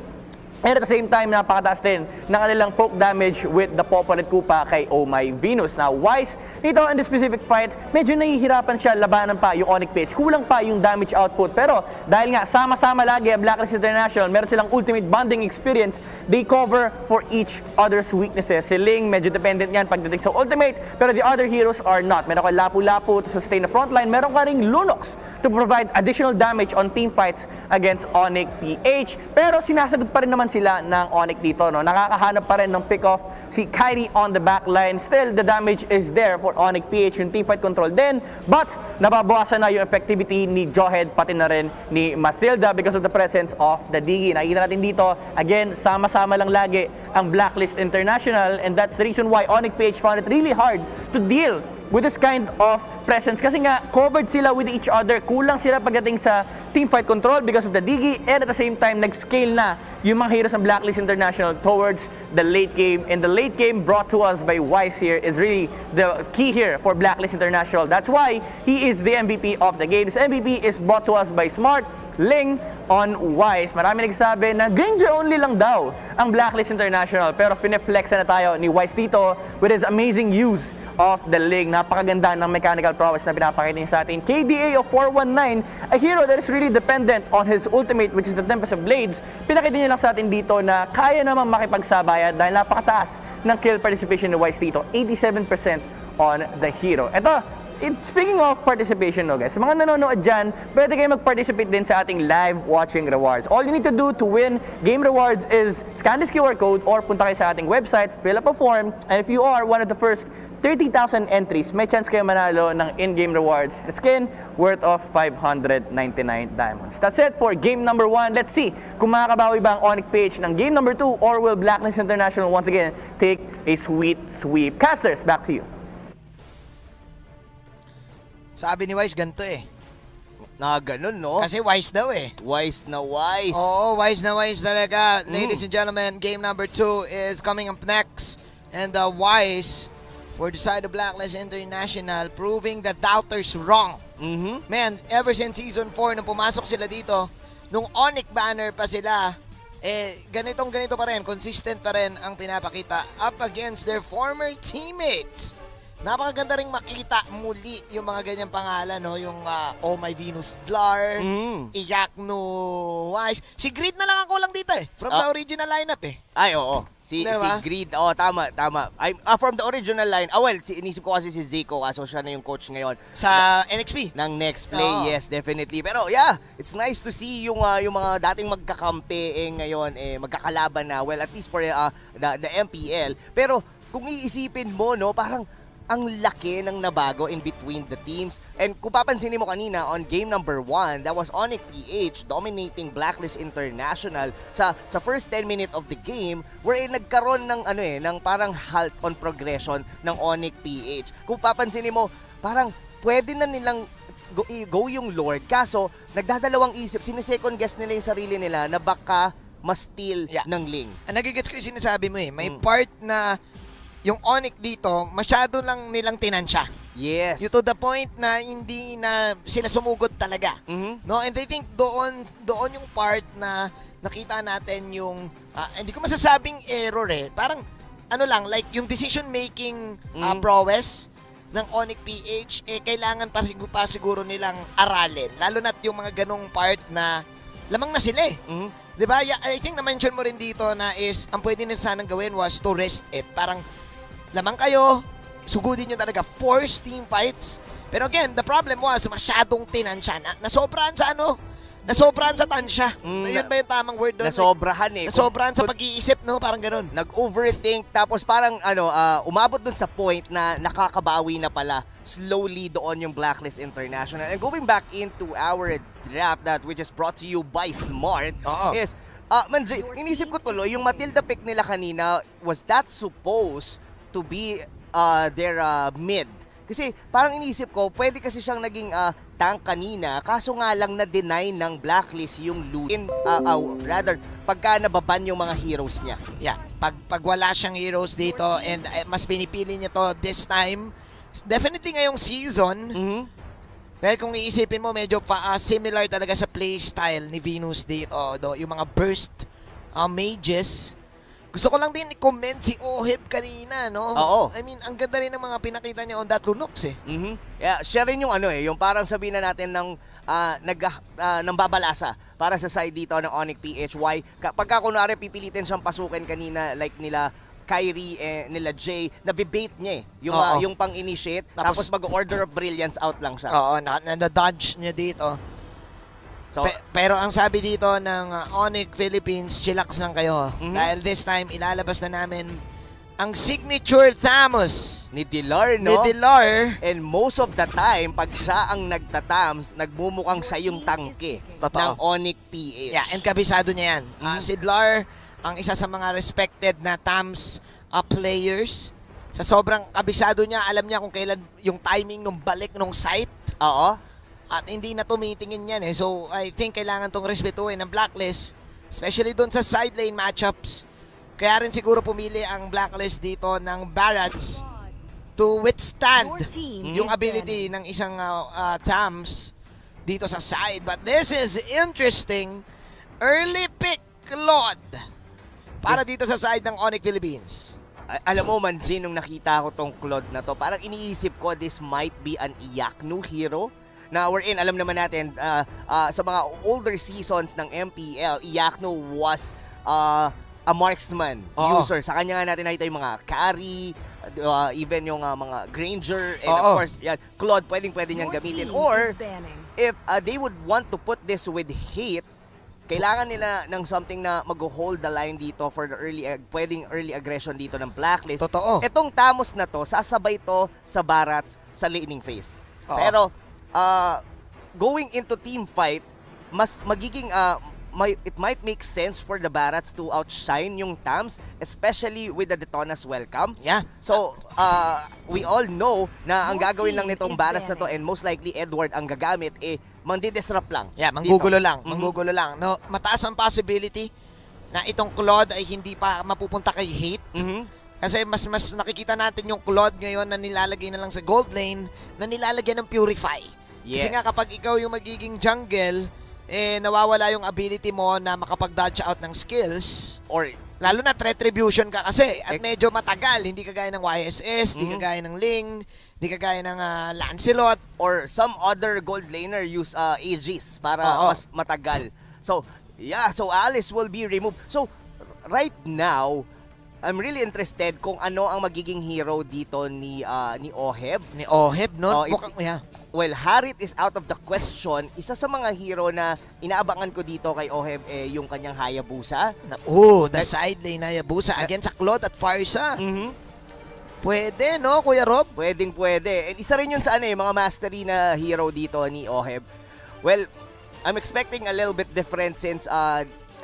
And at the same time, napakataas din ng kanilang poke damage with the Poponet Koopa kay Oh My Venus. Now, Wise, dito in the specific fight, medyo nahihirapan siya labanan pa yung Onic-Ph. Kulang pa yung damage output. Pero dahil nga sama-sama lagi ang Blacklist International, meron silang ultimate bonding experience, they cover for each other's weaknesses. Si Ling, medyo dependent yan pagdating sa ultimate, pero the other heroes are not. Meron ka Lapu-Lapu to sustain the frontline. Meron ka ring Lunox to provide additional damage on team fights against Onic-Ph. Pero sinasagot pa rin naman sila ng Onic dito, no? Nakakahanap pa rin ng pick-off si Kyrie on the backline. Still, the damage is there for Onic-Ph, yung team fight control din. But, nababawasan na yung effectivity ni Jawhead, pati na rin ni Matilda because of the presence of the Digi. Nakikita natin dito, again, sama-sama lang lagi ang Blacklist International, and that's the reason why Onic-Ph found it really hard to deal with this kind of presence kasi nga covered sila with each other. Kulang sila pagdating sa team fight control because of the Digi, and at the same time nag-scale na yung mga heroes ng Blacklist International towards the late game. And the late game brought to us by Wise here is really the key here for Blacklist International. That's why he is the MVP of the game. This MVP is brought to us by Smart, Ling on Wise. Marami nagsasabi na Granger only lang daw ang Blacklist International, pero pineflexa na tayo ni Wise dito with his amazing use of the Ling. Napakaganda ng mechanical prowess na pinapakita niya sa atin. KDA of 419, a hero that is really dependent on his ultimate, which is the Tempest of Blades. Pinakita niya lang sa atin dito na kaya naman makipagsabayan dahil napakataas ng kill participation ni Wise dito. 87% on the hero. Ito, speaking of participation, no, guys, sa mga nanonood dyan, pwede kayo mag-participate din sa ating live watching rewards. All you need to do to win game rewards is scan this QR code or punta kayo sa ating website, fill up a form, and if you are one of the first 30,000 entries, may chance kayo manalo ng in-game rewards, a skin worth of 599 diamonds. That's it for game number 1. Let's see kung makakabawi ba ang Onic-Ph ng game number 2 or will Blacklist International once again take a sweet sweep. Casters, back to you. Sabi ni Wise, ganito eh. Ganun, no? Kasi Wise daw eh. Wise na Wise. Oo, Wise na Wise talaga. Ladies and gentlemen, game number 2 is coming up next. And Wise, for the side of Blacklist International, proving the doubters wrong. Man, ever since Season 4, nung pumasok sila dito, nung Onic banner pa sila, ganito pa rin, consistent pa rin ang pinapakita up against their former teammates. napakaganda ring makita muli yung mga ganyang pangalan, no? Yung Oh My Venus Dlar, Iyakno Wise. Si Grid na lang ang kulang dito eh. From the original lineup eh. Ay, oo. Si Grid, tama. From the original line, inisip ko kasi si Zico, kaso siya na yung coach ngayon. Sa NXP? Ng next play, yes, definitely. Pero yeah, it's nice to see yung mga dating magkakampi ngayon, magkakalaban na, well, at least for the MPL. Pero kung iisipin mo, no, parang ang laki ng nabago in between the teams. And kung papansinin mo kanina on game number 1, that was Onic-Ph dominating Blacklist International sa first 10 minutes of the game, wherein nagkaroon ng ng parang halt on progression ng Onic-Ph. Kung papansinin mo, parang pwede na nilang go yung Lord, kaso nagdadalawang isip, sinesecond guess nila yung sarili nila na baka ma-steal ng Ling. Nagigets ko yung sinasabi mo eh. May part na yung Onic dito, masyado lang nilang tinansya. Yes. To the point na hindi na sila sumugod talaga. No, and I think doon yung part na nakita natin yung hindi ko masasabing error eh. Parang like yung decision making prowess ng Onic-Ph kailangan para siguro nilang aralin. Lalo na't yung mga ganong part na lamang na sila eh. Diba? I think na-mention mo rin dito na is ang pwede nila sanang gawin was to rest it. Parang lamang kayo, sugudin nyo talaga, force team fights. Pero again, the problem was, masyadong tinansya. Nasobrahan sa nasobrahan sa tansya. Yun ba yung tamang word doon? Nasobrahan eh. Nasobrahan sa pag-iisip, no? Parang ganun. Nag-overthink, tapos parang umabot dun sa point na nakakabawi na pala slowly doon yung Blacklist International. And going back into our draft that which is brought to you by Smart is, Manzi, inisip ko tuloy, yung Matilda pick nila kanina, was that supposed to be their mid? Kasi parang inisip ko, pwede kasi siyang naging tank kanina, kaso nga lang na-deny ng Blacklist yung loot. Rather, pagka nababan yung mga heroes niya. Yeah, pag wala siyang heroes dito and mas pinipili niya to this time, definitely ngayong season, dahil kung iisipin mo, medyo similar talaga sa playstyle ni Venus dito. Yung mga burst mages. Gusto ko lang din i-comment si Oheb kanina, no? Oo. I mean, ang ganda rin ng mga pinakita niya on that Lunox eh. Yeah, siya rin yung yung parang sabihin na natin ng ng babalasa para sa side dito ng Onic-Ph. Why? Pagka kunwari pipilitin siyang pasukin kanina like nila Kyrie, nila Jay, nabibait niya yung pang-initiate, tapos mag-order of brilliance out lang siya. Oo, na-dodge niya dito. So, pero ang sabi dito ng Onic Philippines, chillax lang kayo. Dahil this time, ilalabas na namin ang signature Thamus ni Dilar, no? Ni Dilar. And most of the time, pag siya ang nagtatams, nagmumukhang siya yung tangke ng Onic-Ph. Yeah, and kabisado niya yan. Si Dilar, ang isa sa mga respected na Tams players. Sa sobrang kabisado niya, alam niya kung kailan yung timing nung balik nung site. Oo. At hindi na tumitingin yan eh. So, I think kailangan tong respetuhin ng Blacklist. Especially doon sa side lane matchups. Kaya rin siguro pumili ang Blacklist dito ng Barats to withstand yung ability ng isang Tams dito sa side. But this is interesting. Early pick, Claude. Para dito sa side ng Onic Philippines. Alam mo, Manji, nung nakita ko tong Claude na to, parang iniisip ko this might be an Iyakno hero. Na we're in, alam naman natin, sa mga older seasons ng MPL, Iyakno was a marksman user. Sa kanya nga natin nakita yung mga carry, even yung mga Granger, and of course, yan, Claude, pwede niyang gamitin. Or, if they would want to put this with hate, kailangan nila ng something na mag-hold the line dito for the pwedeng early aggression dito ng Blacklist. Totoo. Etong Thamus na to, sasabay to sa Barats sa laning phase. Pero, going into team fight, mas magiging it might make sense for the Barats to outshine yung Tams, especially with the Detona's welcome. Yeah. So, we all know na ang gagawin lang nitong Barats na to, and most likely Edward ang gagamit, mandi-disrupt lang. Yeah, manggugulo lang. Manggugulo lang. No, mataas ang possibility na itong Claude ay hindi pa mapupunta kay hate. Kasi mas nakikita natin yung Claude ngayon na nilalagay na lang sa gold lane, na nilalagyan ng Purify. Yes. Kasi nga kapag ikaw yung magiging jungle, nawawala yung ability mo na makapag-dodge out ng skills. Or Lalo na Retribution ka kasi at medyo matagal. Hindi kagaya ng YSS, hindi kagaya ng Ling, hindi kagaya ng Lancelot. Or some other gold laner use Aegis para mas matagal. So, yeah, so Alice will be removed. So, right now, I'm really interested kung ano ang magiging hero dito ni Oheb. Ni Oheb, no? Well, Harit is out of the question. Isa sa mga hero na inaabangan ko dito kay Oheb yung kanyang Hayabusa. The side lane Hayabusa against sa Claude at Farsa. Pwede, no, Kuya Rob? Pwede. And isa rin yun sa mga mastery na hero dito ni Oheb. Well, I'm expecting a little bit different since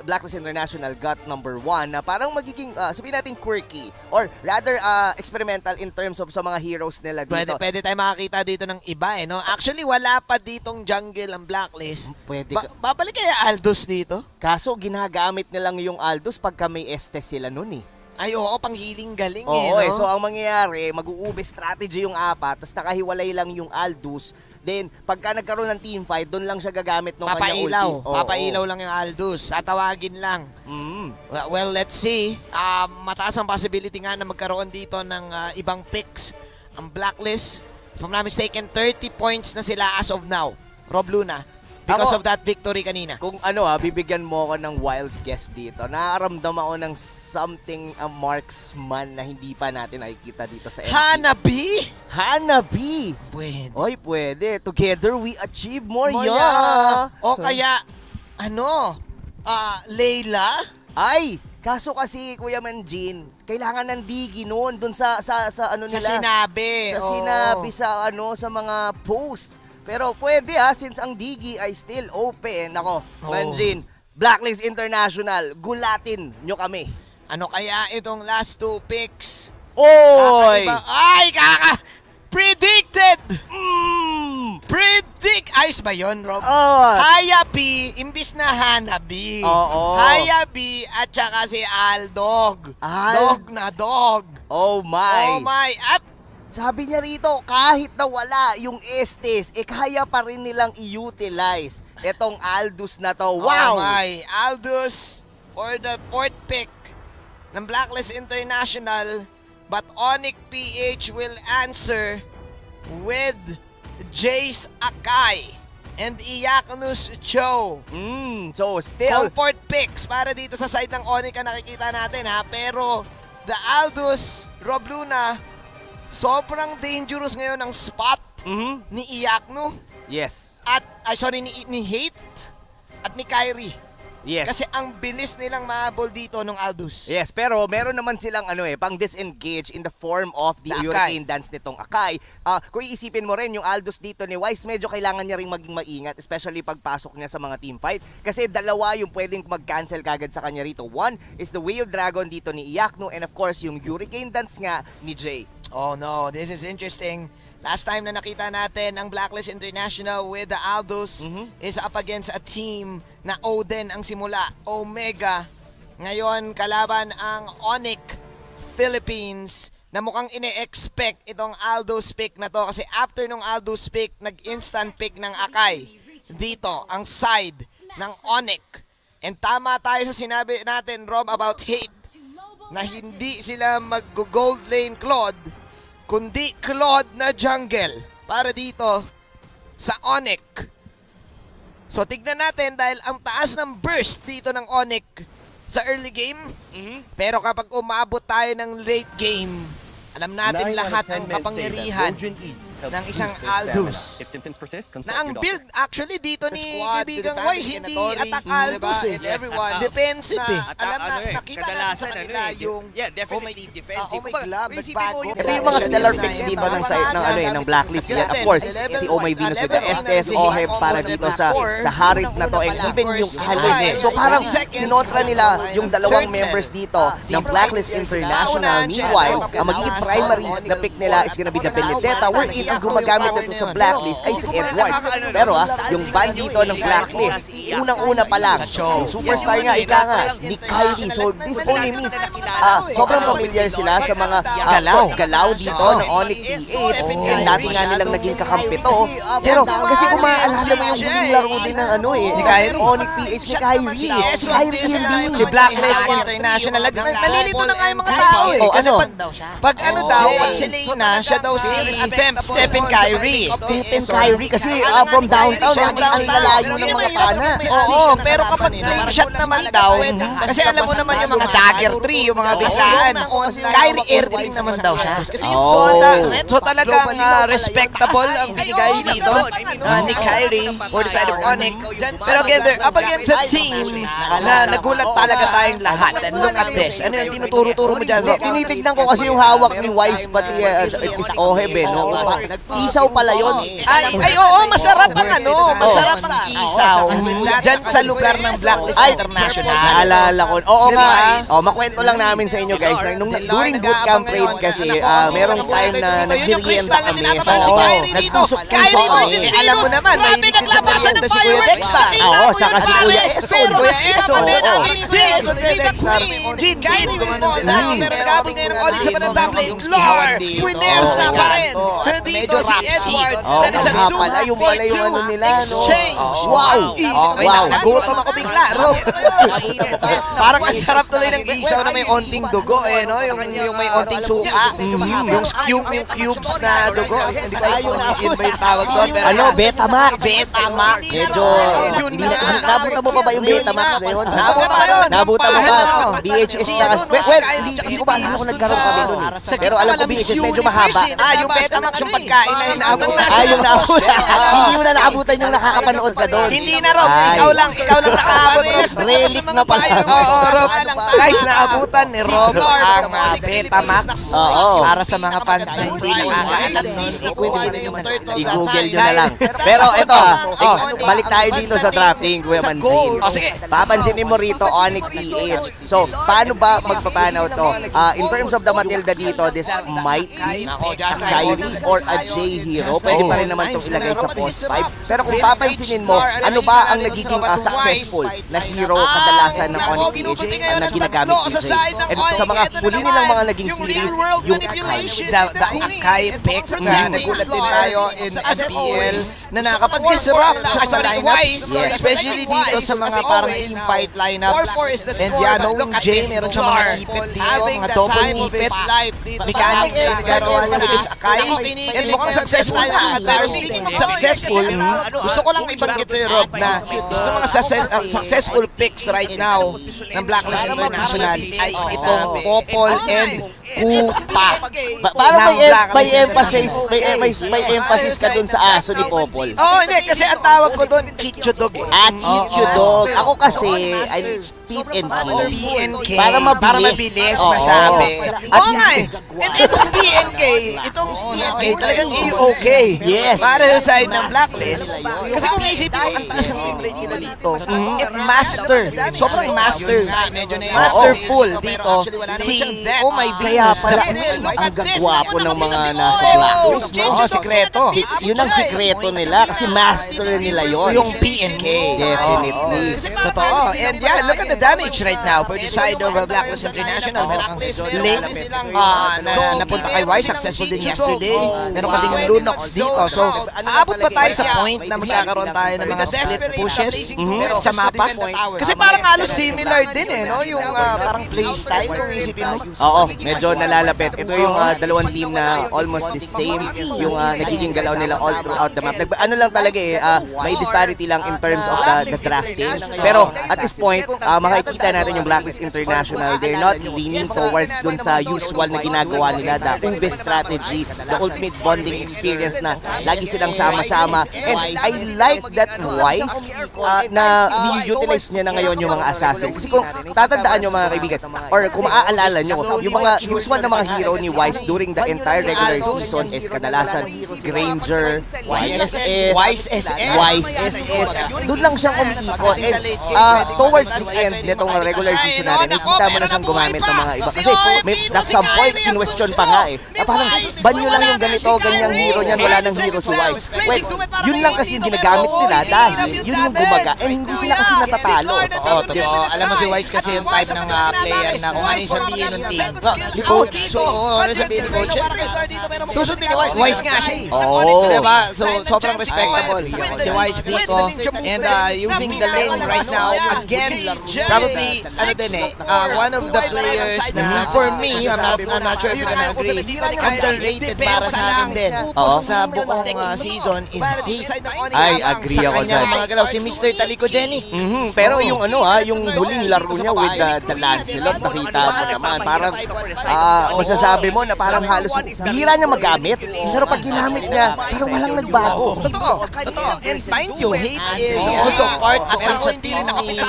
Blacklist International got number 1 na parang magiging, sabihin natin quirky or rather experimental in terms of sa mga heroes nila dito. Pwede tayo makakita dito ng iba, no? Actually, wala pa ditong jungle ang Blacklist. Pwede. Babalik kaya Aldous dito? Kaso, ginagamit nilang yung Aldous pagka may Estes sila nun Ay, oo, pang healing galing no? no? So, ang mangyayari, mag-uube strategy yung 4, tapos nakahiwalay lang yung Aldous. Then, pagka nagkaroon ng team fight, doon lang siya gagamit ng kanyang ulti. Papailaw lang yung Aldous. Tatawagin lang. Well, let's see. Mataas ang possibility nga na magkaroon dito ng ibang picks. Ang Blacklist, if I'm not mistaken, 30 points na sila as of now. Rob Luna. Because of that victory kanina. Kung bibigyan mo ako ng wild guess dito, nakaramdam ako ng something marksman na hindi pa natin nakikita dito sa MP. Hanabi! Pwede. Oy, pwede. Together we achieve more, O kaya, Layla? Ay! Kaso kasi, Kuya Manjin, kailangan ng digi noon dun sa ano nila. Sa sinabi. Sa mga post. Pero pwede since ang digi ay still open. Ako, Manjin, Blacklist International, gulatin nyo kami. Ano kaya itong last 2 picks? Oy! Predicted! Ayos ba yun, Rob? Hayabi, imbis na Hanabi. Hayabi at saka si Aldog. Dog na dog. Oh my. At sabi niya rito, kahit na wala yung Estes, kaya pa rin nilang i-utilize itong Aldous na to. Wow! Aldous for the 4th pick ng Blacklist International, but Mpl-Ph will answer with Jace Akai and Iacnus Cho. So still comfort picks para dito sa side ng Onic ang nakikita natin pero the Aldous, Rob Luna, sobrang dangerous ngayon ang spot ni Iacno. Yes. At, ni Hate at ni Kyrie. Yes. Kasi ang bilis nilang mahabol dito ng Aldous. Yes, pero meron naman silang pang disengage in the form of the Hurricane Dance nitong Akai. Kung iisipin mo rin yung Aldous dito ni Wise, medyo kailangan niya ring maging maingat, especially pagpasok niya sa mga team fight. Kasi dalawa yung pwedeng mag-cancel kagad sa kanya rito. One is the Whale Dragon dito ni Iacno, and of course yung Hurricane Dance nga ni Jay. Oh no, this is interesting. Last time na nakita natin ang Blacklist International with the Aldous is up against a team na Odin ang simula, Omega. Ngayon, kalaban ang Onic Philippines na mukhang ine-expect itong Aldous pick na to kasi after nung Aldous pick, nag-instant pick ng Akai. Dito, ang side ng Onic. And tama tayo sa sinabi natin, Rob, about Hate na hindi sila mag-gold lane Claude, kundi Claude na jungle para dito sa Onic. So tignan natin dahil ang taas ng burst dito ng Onic sa early game. Pero kapag umabot tayo ng late game, alam natin lahat ang kapangyarihan ng isang Aldous. Na ang build actually dito ni kaibigang Wise, hindi attack Aldous defensive alam na, nakita natin sa kanila yung definitely defensive. Nagbago. Ito yung mga stellar picks dito ng side ng Blacklist. Yan, of course, si Oh My Venus with the Estes, Oheb para dito sa Harit na to, and even yung Halene. So parang kinontra nila yung dalawang members dito ng Blacklist International. Meanwhile, ang magiging primary na pick nila is gonna be the Benedetta, wherein ang gumagamit nito sa Blacklist ay si Edward. Pero yung band dito ng Blacklist, unang-una pa lang, yung superstar nga, ika nga, ni Kyrie. So this only means, sobrang familiar sila sa mga galaw dito ng Onic P8. And dati nga nilang naging kakampi to. Pero kasi kung maaalala mo yung huling laro din ng Onic P8 ni Kyrie. Kyrie Irving. Si Blacklist International. Nalilito na nga yung mga tao eh. Kasi pag Selena, siya daw si Stephen Kyrie. Stephen Kyrie kasi from downtown, ang lalayo ng mga pana. Oo, pero kapag flame shot naman daw, kasi alam mo naman yung mga dagger tree, yung mga biglaan. Kyrie Irving naman daw siya. So talagang respectable ang binigay dito ni Kyrie for the side of Onic. Pero again, they're up against a team na nagulat talaga tayong lahat. And look at this. Ano yung tinuturo-turo mo dyan? Tinitignan ko kasi yung hawak ni Wise pati is Oheb no? Isaw pala yun. Ay oo, masarap ang masarap ang isaw. Dyan sa lugar ng Blacklist International. Naalala ko. Oo nga. Makwento lang namin sa inyo guys. During bootcamp raid kasi, merong time na nagmerienda kami. So, nagtusok-tusok kami. Alam mo naman, mahilig din sa merienda si Kuya Dexter. Oo, saka si Kuya Eson. Gin, gumanon siya dati. Pero nagabot ngayon ng Onic sa panandang play. Floor, Winersa pa rin. Dito si Edward. That is a 2-2 exchange. Wow! Nagutom ako bigla, Rob. Parang ang sarap tuloy ng isaw na may onting dugo, no? Yung may onting suka. Yung cubes na dugo. Hindi ko alam kung ba yung tawag doon. Betamax. Medyo, nabutan mo pa ba yung Betamax na yun? Nabutan mo pa. VHS na kasi. Well, hindi ko ba alam kung nagkaroon kami doon eh. Pero alam ko VHS medyo mahaba. Yung Betamax, yung pagkain na yung naabutan. Yung naabutan. Hindi mo na naabutan yung nakakapanood ka doon. Hindi na, Rob. Ikaw lang nakaabot. Relic na pala. Oo, Rob. Guys, naabutan ni Rob ang Betamax. Para sa mga fans na hindi nakakaalam. I-google nyo na lang. Pero ito balik tayo dito sa drafting, Kuya Manzin. Papansinin mo rito, Onic P8. So, paano ba magpapanaw to? In terms of the Matilda dito, this might be a Kyrie or a J Hero. Pwede pa rin naman itong ilagay sa post 5. Pero kung papansinin mo, ano ba ang nagiging successful na hero kadalasan ng Onic P8 na ginagamit ni J? And sa mga huli nilang mga naging series, yung Akai. The Akai pick na nagulat din tayo in MPL na nakapag-disrupt sa mga lineups. Especially dito sa mga parang team fight lineups. And yan, noong Jay, meron siya mga ipit dito, mga double ipit mechanics na nagagawa niya with this Akai. And mukhang successful na. Pero speaking of successful, gusto ko lang ibanggit sa'yo, Rob, na isa sa mga successful picks right now ng Blacklist International ay itong Popol and Kupa. Parang may emphasis ka dun sa aso ni Popol. Hindi. Kasi ang tawag ko doon, Chicho Dog. Chicho Dog. Ako kasi, ay PNK. Para mabilis masabi. Nga eh. And itong PNK, talagang okay. Yes. Para sa side ng Blacklist. Kasi kung isipin ko, ang taas ang win rate nila dito. Master. Sobrang master. Masterful dito. Oh my goodness. Kaya pala, ang gagwapo ng mga nasa Blacklist. Sikreto. Yun ang sikreto nila kasi master nila yon. Yung PNK. Definitely. Totoo. And yeah, look at the damage right now for the side of Blacklist International. Meron kang late na napunta kay Wise. Successful din yesterday. Meron ka din yung Lunox dito. So, aabot ba tayo sa point na magkakaroon tayo ng mga split pushes sa mapa? Kasi parang halos similar din no? Yung parang playstyle kung isipin mo. Oo, medyo nalalapit. Ito yung dalawang team na almost the same. Yung nagiging galaw nila all throughout the map. Ano lang talaga may disparity lang in terms of the drafting. Pero at this point, makikita natin yung Blacklist International, they're not leaning towards dun sa usual na ginagawa nila, the best strategy, the ultimate bonding experience na lagi silang sama-sama. And I like that Wise na ni-utilize niya na ngayon yung mga assassins. Kasi kung tatandaan nyo mga kaibigan, or kung maaalala nyo, yung mga one na mga hero ni Wise during the entire regular season is kadalasan Granger, Wise SS. Doon lang siyang umiikot. And towards the end nitong regular season natin, nakita mo na siyang gumamit ng mga iba. Kasi at some point, kinwestiyon pa nga na parang, banyo lang yung ganito, ganyang hero niyan, wala nang hero si Wise. Well, yun lang kasi yung ginagamit nila dahil yun yung gumaga. And hindi sila kasi natatalo. Totoo. Alam mo si Wise kasi yung type ng player na kung ano yung sabihin ng team. Ni Coach. So, ano sabihin ni Coach? Susundin ni Wise. Wise nga siya Oo. Diba? So, sobrang respectable si Wise dito. And using the lane right now against probably, one of the players na for me, I'm not sure if you're gonna agree, underrated para sa akin din. Sa buong season is Ay, agree ako dyan. mga galaw, si Mr. Taliko Jenny. Pero yung yung huling laro niya with the Lancelot, nakita mo naman, parang masasabi mo na parang halos bihira niya magamit. Pero pag ginamit niya, parang walang nagbago. Totoo. And mind you, hate is also part of sa team ni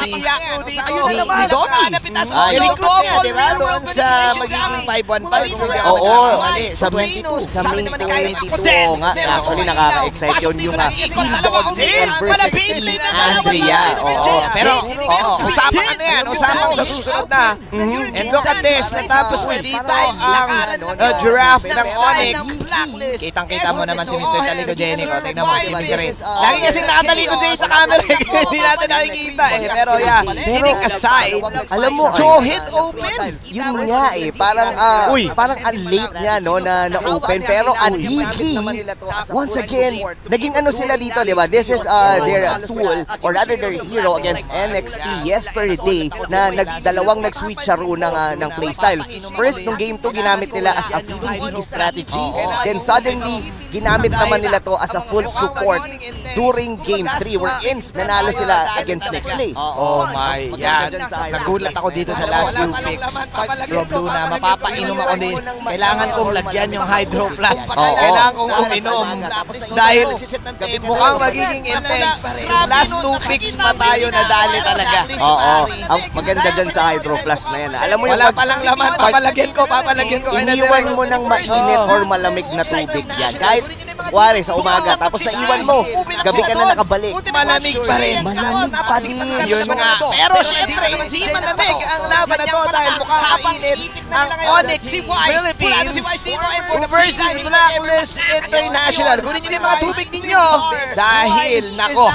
Doki. I-recruit niya, di ba? Doon sa magiging 5-1-5. Oo, sa 22. Sa main 22, nga. Actually, nakaka-excite yun yung Bulldog versus Team Andrea. Pero, usapan ka na yan. Usapan sa susunod na. And look at this. Natapos na dito ang draft ng Onic. Kitang-kita mo naman si Mr. Taligogenic. Tignan mo, si Mr. Ray. Lagi kasing nakatalikod sa camera. Hindi natin nakikita Pero yeah, kidding aside, alam mo, Joe-hit open. Yun nga parang ang late niya na open. Pero ang higi, once again, naging sila dito, di ba? This is their tool, or rather their hero against NXT yesterday na dalawang nag-switch siya ng playstyle. First, nung game 2, ginamit nila as a feeding strategy. Then suddenly, ginamit naman nila to as a full support during game 3 wherein nanalo sila against Next Play. Oh my God. Nagulat ako dito sa last few picks. Rob Luna, mapapainom ako din. Kailangan kong lagyan yung Hydro Plus. Kailangan kong uminom. Dahil mukhang magiging intense. Yung last 2 picks pa tayo nadali talaga. Ang maganda dyan sa Hydro Plus na yan. Alam mo yung wala palang laman. Papalagyan ko. Iniwan mo ng mainit or malamig na tubig yan. Kahit kuwari sa umaga, tapos naiwan mo, gabi ka na nakabalik. Malamig pa rin. Malamig pa din. Yun nga. Pero syempre, hindi malamig ang laban na to dahil mukhang mainit ang Onic Philippines versus Blacklist International. Kunin niyo yung mga tubig ninyo dahil, nako,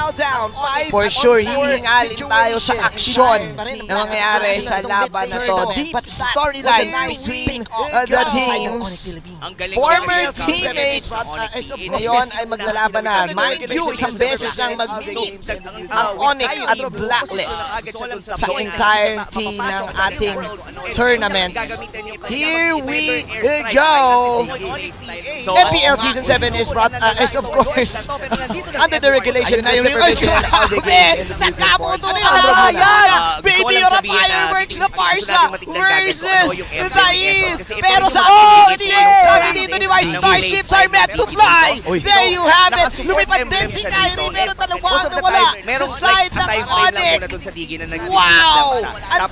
for sure, hihingalin tayo sa aksyon na mangyayari sa laban na to. Deep storylines between the teams. Former teammates ngayon ay maglalaban na. Mind you, isang beses lang mag-meet ang Onic at Blacklist sa entirety ng ating tournament. Here we go! MPL Season 7 is brought, is of course, under the regulation and supervision of the games. Nakaputo na yan! Baby, you're a fireworks na Parsa versus the Eve! Pero sabi dito ni Wise, starships are meant to fly! There you have it! Lumipad din si Kyrie, meron talaga wala sa side ng Onic! Wow! Ang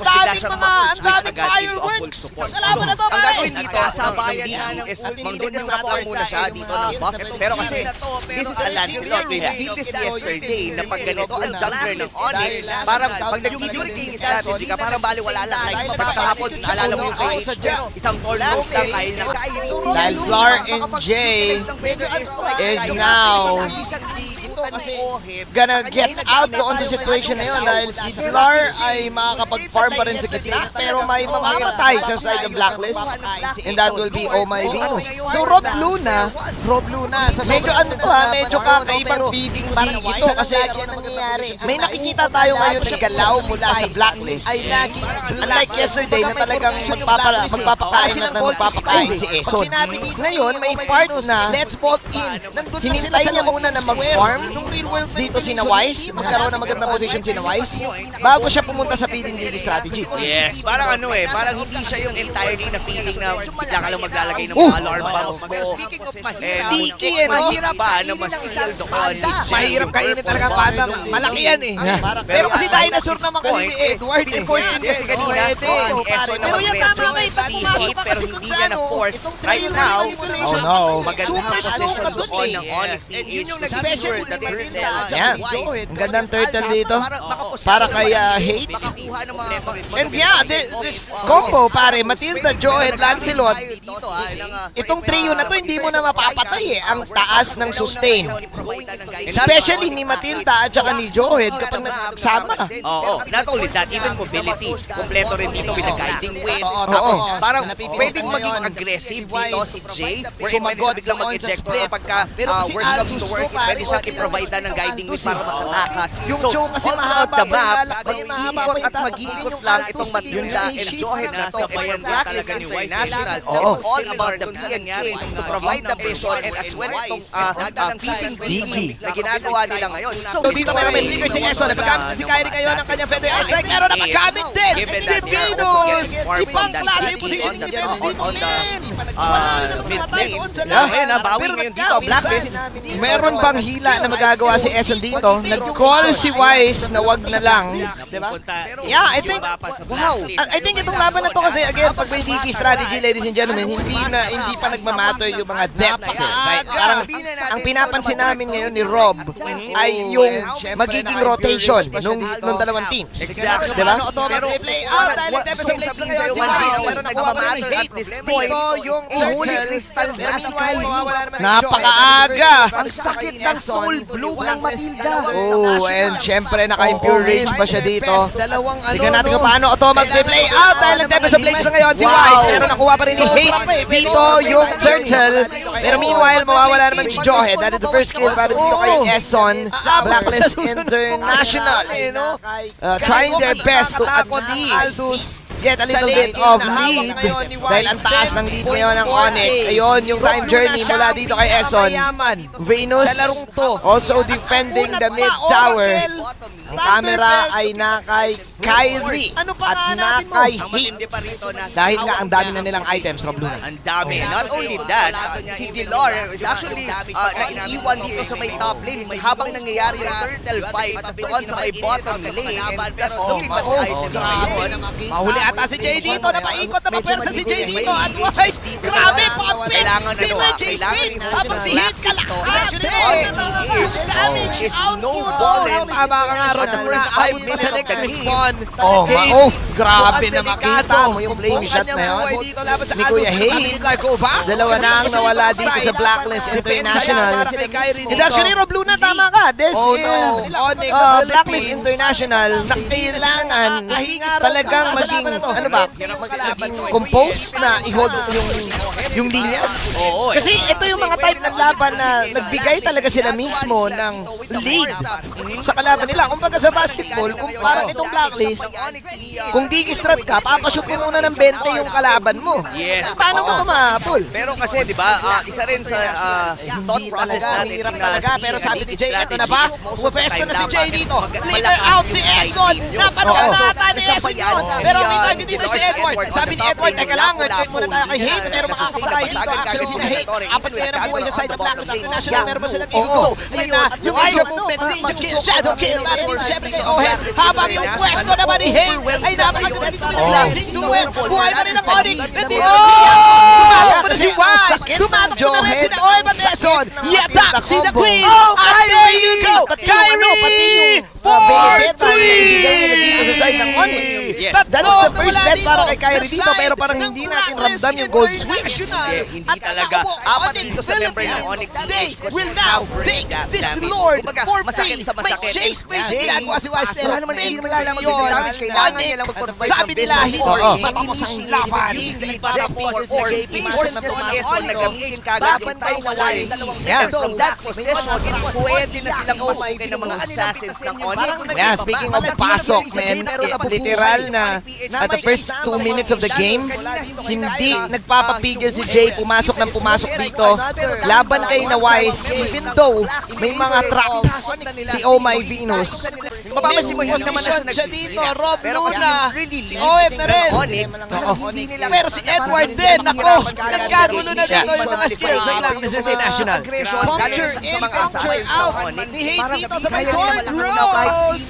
daming fireworks sa laban na to, ang gagawin dito sa bayan is mag-donate muna siya dito ng bucket. Pero kasi this is a Lancelot. We've seen this yesterday na pag ganito ang jungler ng Onic, parang pag nag-during strategy ka, parang baliwala lang. Like pagkahapon, alala mo yung kay isang tornos lang kaya na. Dahil Flar and Jay is now gonna get out doon sa situation na yun dahil si Flar ay makakapag-farm pa rin sa gitna pero may mamamatay sa side ng Blacklist and that will be Oh My Venus. So Rob Luna sa medyo kakaibang feeding league ito kasi may nakikita tayo ngayon na galaw mula sa Blacklist. Unlike yesterday na talagang magpapakain at magpapakain si Eson. Ngayon may part na hinintay niya muna na mag-farm dito si Wise, magkaroon ng magandang position si Wise bago siya pumunta sa feeding daily strategy. Yes, parang ano eh, parang hindi siya yung entirely na feeling na bigla ka lang maglalagay ng mga alarm bombs mo. Sticky eh, no? Mahirap ba na mas steal doon? Mahirap kainin talaga ang Batang. Malaki yan eh. Pero kasi dinosaur naman kasi si Edward. Force din kasi kanina. Pero yan tama kayo, tapos pumasok pa kasi kung sa ano, itong trail manipulation. Magandang position doon ng Onic PH. Yun yung nag-special that turtle. Ang gandang turtle dito. Para kay Hate. And yeah, this combo pare, Matilda, Joel, Lancelot. Itong trio na to, hindi mo na mapapatay eh. Ang taas ng sustain. Especially ni Matilda at saka ni Joel kapag nagsama. Oo, not only that, even mobility. Kompleto rin dito with the guiding wind. Tapos parang pwedeng maging aggressive dito si Jay. Wherein pwede siya biglang mag-eject pagka worst comes to worst, pwede siya i-provide ng guiding wind para makatakas. Yung So, Joe kasi all throughout mahaba the map, mag-iikot at mag-iikot lang itong Matilda and Johan na to. And for Blacklist International, it's all about the PNK to provide the vision and as well itong feeding Bliki na ginagawa nila ngayon. So dito meron may flicker si Eson. Napagamit si Kyrie ngayon ng kanyang feather airstrike. Meron napagamit din si Venus. Ibang klase yung position ni Venus dito. Mid-lane. Ngayon bawi ngayon dito. Blacklist. Meron bang hila na magagawa si Eson dito? Nag-call si Wise na wag na lang. Diba? Yeah, I think, wow. I think itong laban na to kasi again, pag may DK strategy, ladies and gentlemen, hindi pa nagmamatter yung mga depths. Right? Parang ang pinapansin namin ngayon ni Rob ay yung magiging rotation nung dalawang teams. Exactly. Diba? Pero play out, sabihin sa'yo, 1v1 na nagmamatter at this point, Holy Crystal Massacre. Napakaaga! Ang sakit ng soul blue ng Matilda. Oh, and syempre naka-impure range pa siya dito. Tingnan natin kung paano ito mag-play out dahil nag-depth sa blades na ngayon si Wise. Pero nakuha pa rin ni Hate dito yung turtle. Pero meanwhile, mawawala naman si Johe. That is the first kill para dito kay Eson. Blacklist International. Trying their best to at least get a little bit of lead dahil ang taas ng lead ngayon ng Onic. Ayun, yung time journey mula dito kay Eson. Venus also defending the mid tower. Ang camera ay nakay Kyrie at nakay Hate. Dahil nga ang dami na nilang items, Rob Luna. Ang dami. Not only that, si Delor is actually naiiwan dito sa may top lane habang nangyayari yung turtle fight doon sa may bottom lane. And just looking at the items ngayon. Mahuli ata si Jay dito. Napaikot na papersa si Jay dito. At Wise, grabe, pumapit! Dito yung Jay Smith. Habang si Hate kalahati. Is snowballing. Tama ka nga, On the first 5 minutes sa of next the game. respawn. Grabe na makita mo yung flame shot na yun. Ni Kuya Hate. Dalawa na ang nawala dito sa Blacklist International. And actually, Rob Luna, tama ka. This is Blacklist International na kailangan talagang maging, ano ba, maging composed na i-hold yung linya. Kasi ito yung mga type ng laban na nagbigay talaga sila mismo ng lead sa kalaban nila. Kung baga sa basketball, kung parang itong Blacklist, kung di-strat ka, papashoot mo muna ng 20 yung kalaban mo. Yes. Paano mo ito ma-pull? Pero kasi, di ba, isa rin sa thought process natin hirap talaga. Pero sabi ni Jay, ito na ba? Pumapwesto na si Jay dito. Flicker out si Eson. Napanood na ni Eson yun. Pero may time dito si Edward. Sabi ni Edward, teka lang, wait muna tayo kay Hate. Pero makakasakay dito. Actually, si Hate. Apat na yan ang buhay sa side of Blacklist International. Meron ba silang ego? Ayun na, yung Asia movement, Shadow Kill. Para dito siyempre kay Ohen. Habang yung pwesto naman ni Hate ay napakaganda dito ng Blazing Duet. Buhay pa rin ang Onic. Nandito tumatak pa na si Wise. Tumatak pa na rin si Ohen at Eson. Yatak si The Queen. And there you go. Kyrie! 4-3! That's the first death para kay Kyrie dito. Pero parang hindi natin ramdam yung gold switch. Hindi talaga. Apat dito sa member ng Onic PH will now take this Lord for masakit free. sa masakit. May chase space ginagawa si Wise. Wala naman, hindi naman kailangan mag-damage. Kailangan niya lang mag-provide sabi nila, matapos ang laban. Or force niya si Eson na gamitin kagad yung time na Wise. And from that position, pwede na silang pasukin ng mga assassins ng Onic. Yeah, speaking of pasok, man, literal na at the first 2 minutes of the game, hindi nagpapapigil si Jay pumasok ng pumasok dito. Laban kay na Wise, even though may mga traps si Oh My Venus. Mapapasimos naman na siya dito. Rob Luna, si OF na rin. Pero si Edward din, ako, nagkagulo na dito yung mga skills ng Blacklist International. Puncture in, puncture out. Ni Hate dito sa may Thorn Rose.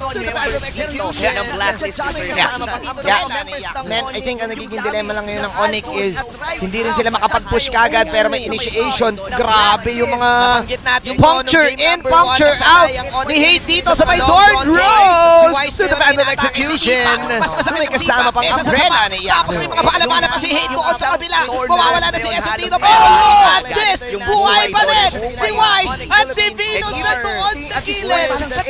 Man, I think ang nagiging dilemma lang ngayon ng Onic is hindi rin sila makapag-push kagad pero may initiation. Grabe yung mga puncture in, puncture out. Ni Hate dito sa may Thorn Rose to the band of execution. May kasama pang umbrella na iyak. Tapos may mga bala-bala pa si Hate doon sa kabila. Mawawala na si Esso dito. Pero at this, buhay pa rin si Wise at si Venus na doon sa gilid.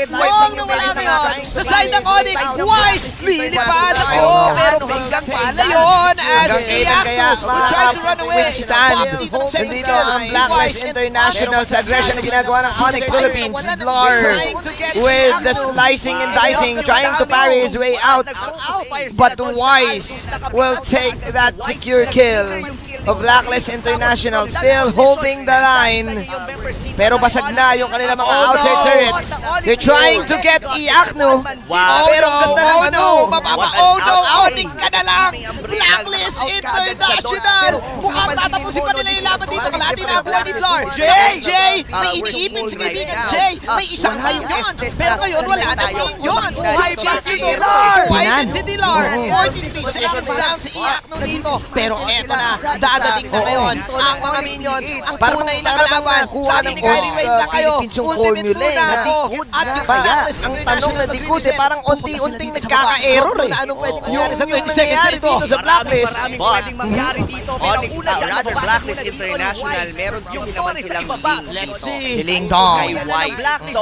Long na wala ngayon sa side ng Onic. Wise, lilipad ako. Pero biglang pala yun as Iyaku will try to run away. Withstand. Nandito ang Blacklist International sa aggression na ginagawa ng Onic Philippines. Dlar with the slicing and dicing, trying to parry his way out. But Wise will take that secure kill of Blacklist International, still holding the line. Pero basag na yung kanilang mga outside turrets. They're trying to get Iakno. Pero ganda ng ano. Oh no, Onic ka na lang. Blacklist International. Mukhang tatapusin pa nila yung laban dito. Kalahati na ang buhay ni Dlar. Jay, may iniipin si kaibigan Jay. May isang minions. Pero ngayon wala na minions. Buhay pa si Dlar. Buhay din si Dlar. 43 seconds down si Iakno dito. Pero eto na, dadating na ngayon ang mga minions. Ang tunay na kalaban. Sabi ni Kylie, wait lang kayo. Ultimate muna ako. At yung Blacklist Ang tanong na Dikut parang unti-unting nagkaka-error eh. Ano pwede Yung sa 20 seconds dito sa Blacklist. Onic, rather Blacklist International, meron din naman silang Let's see. Siling Dong. Kay Wise. So,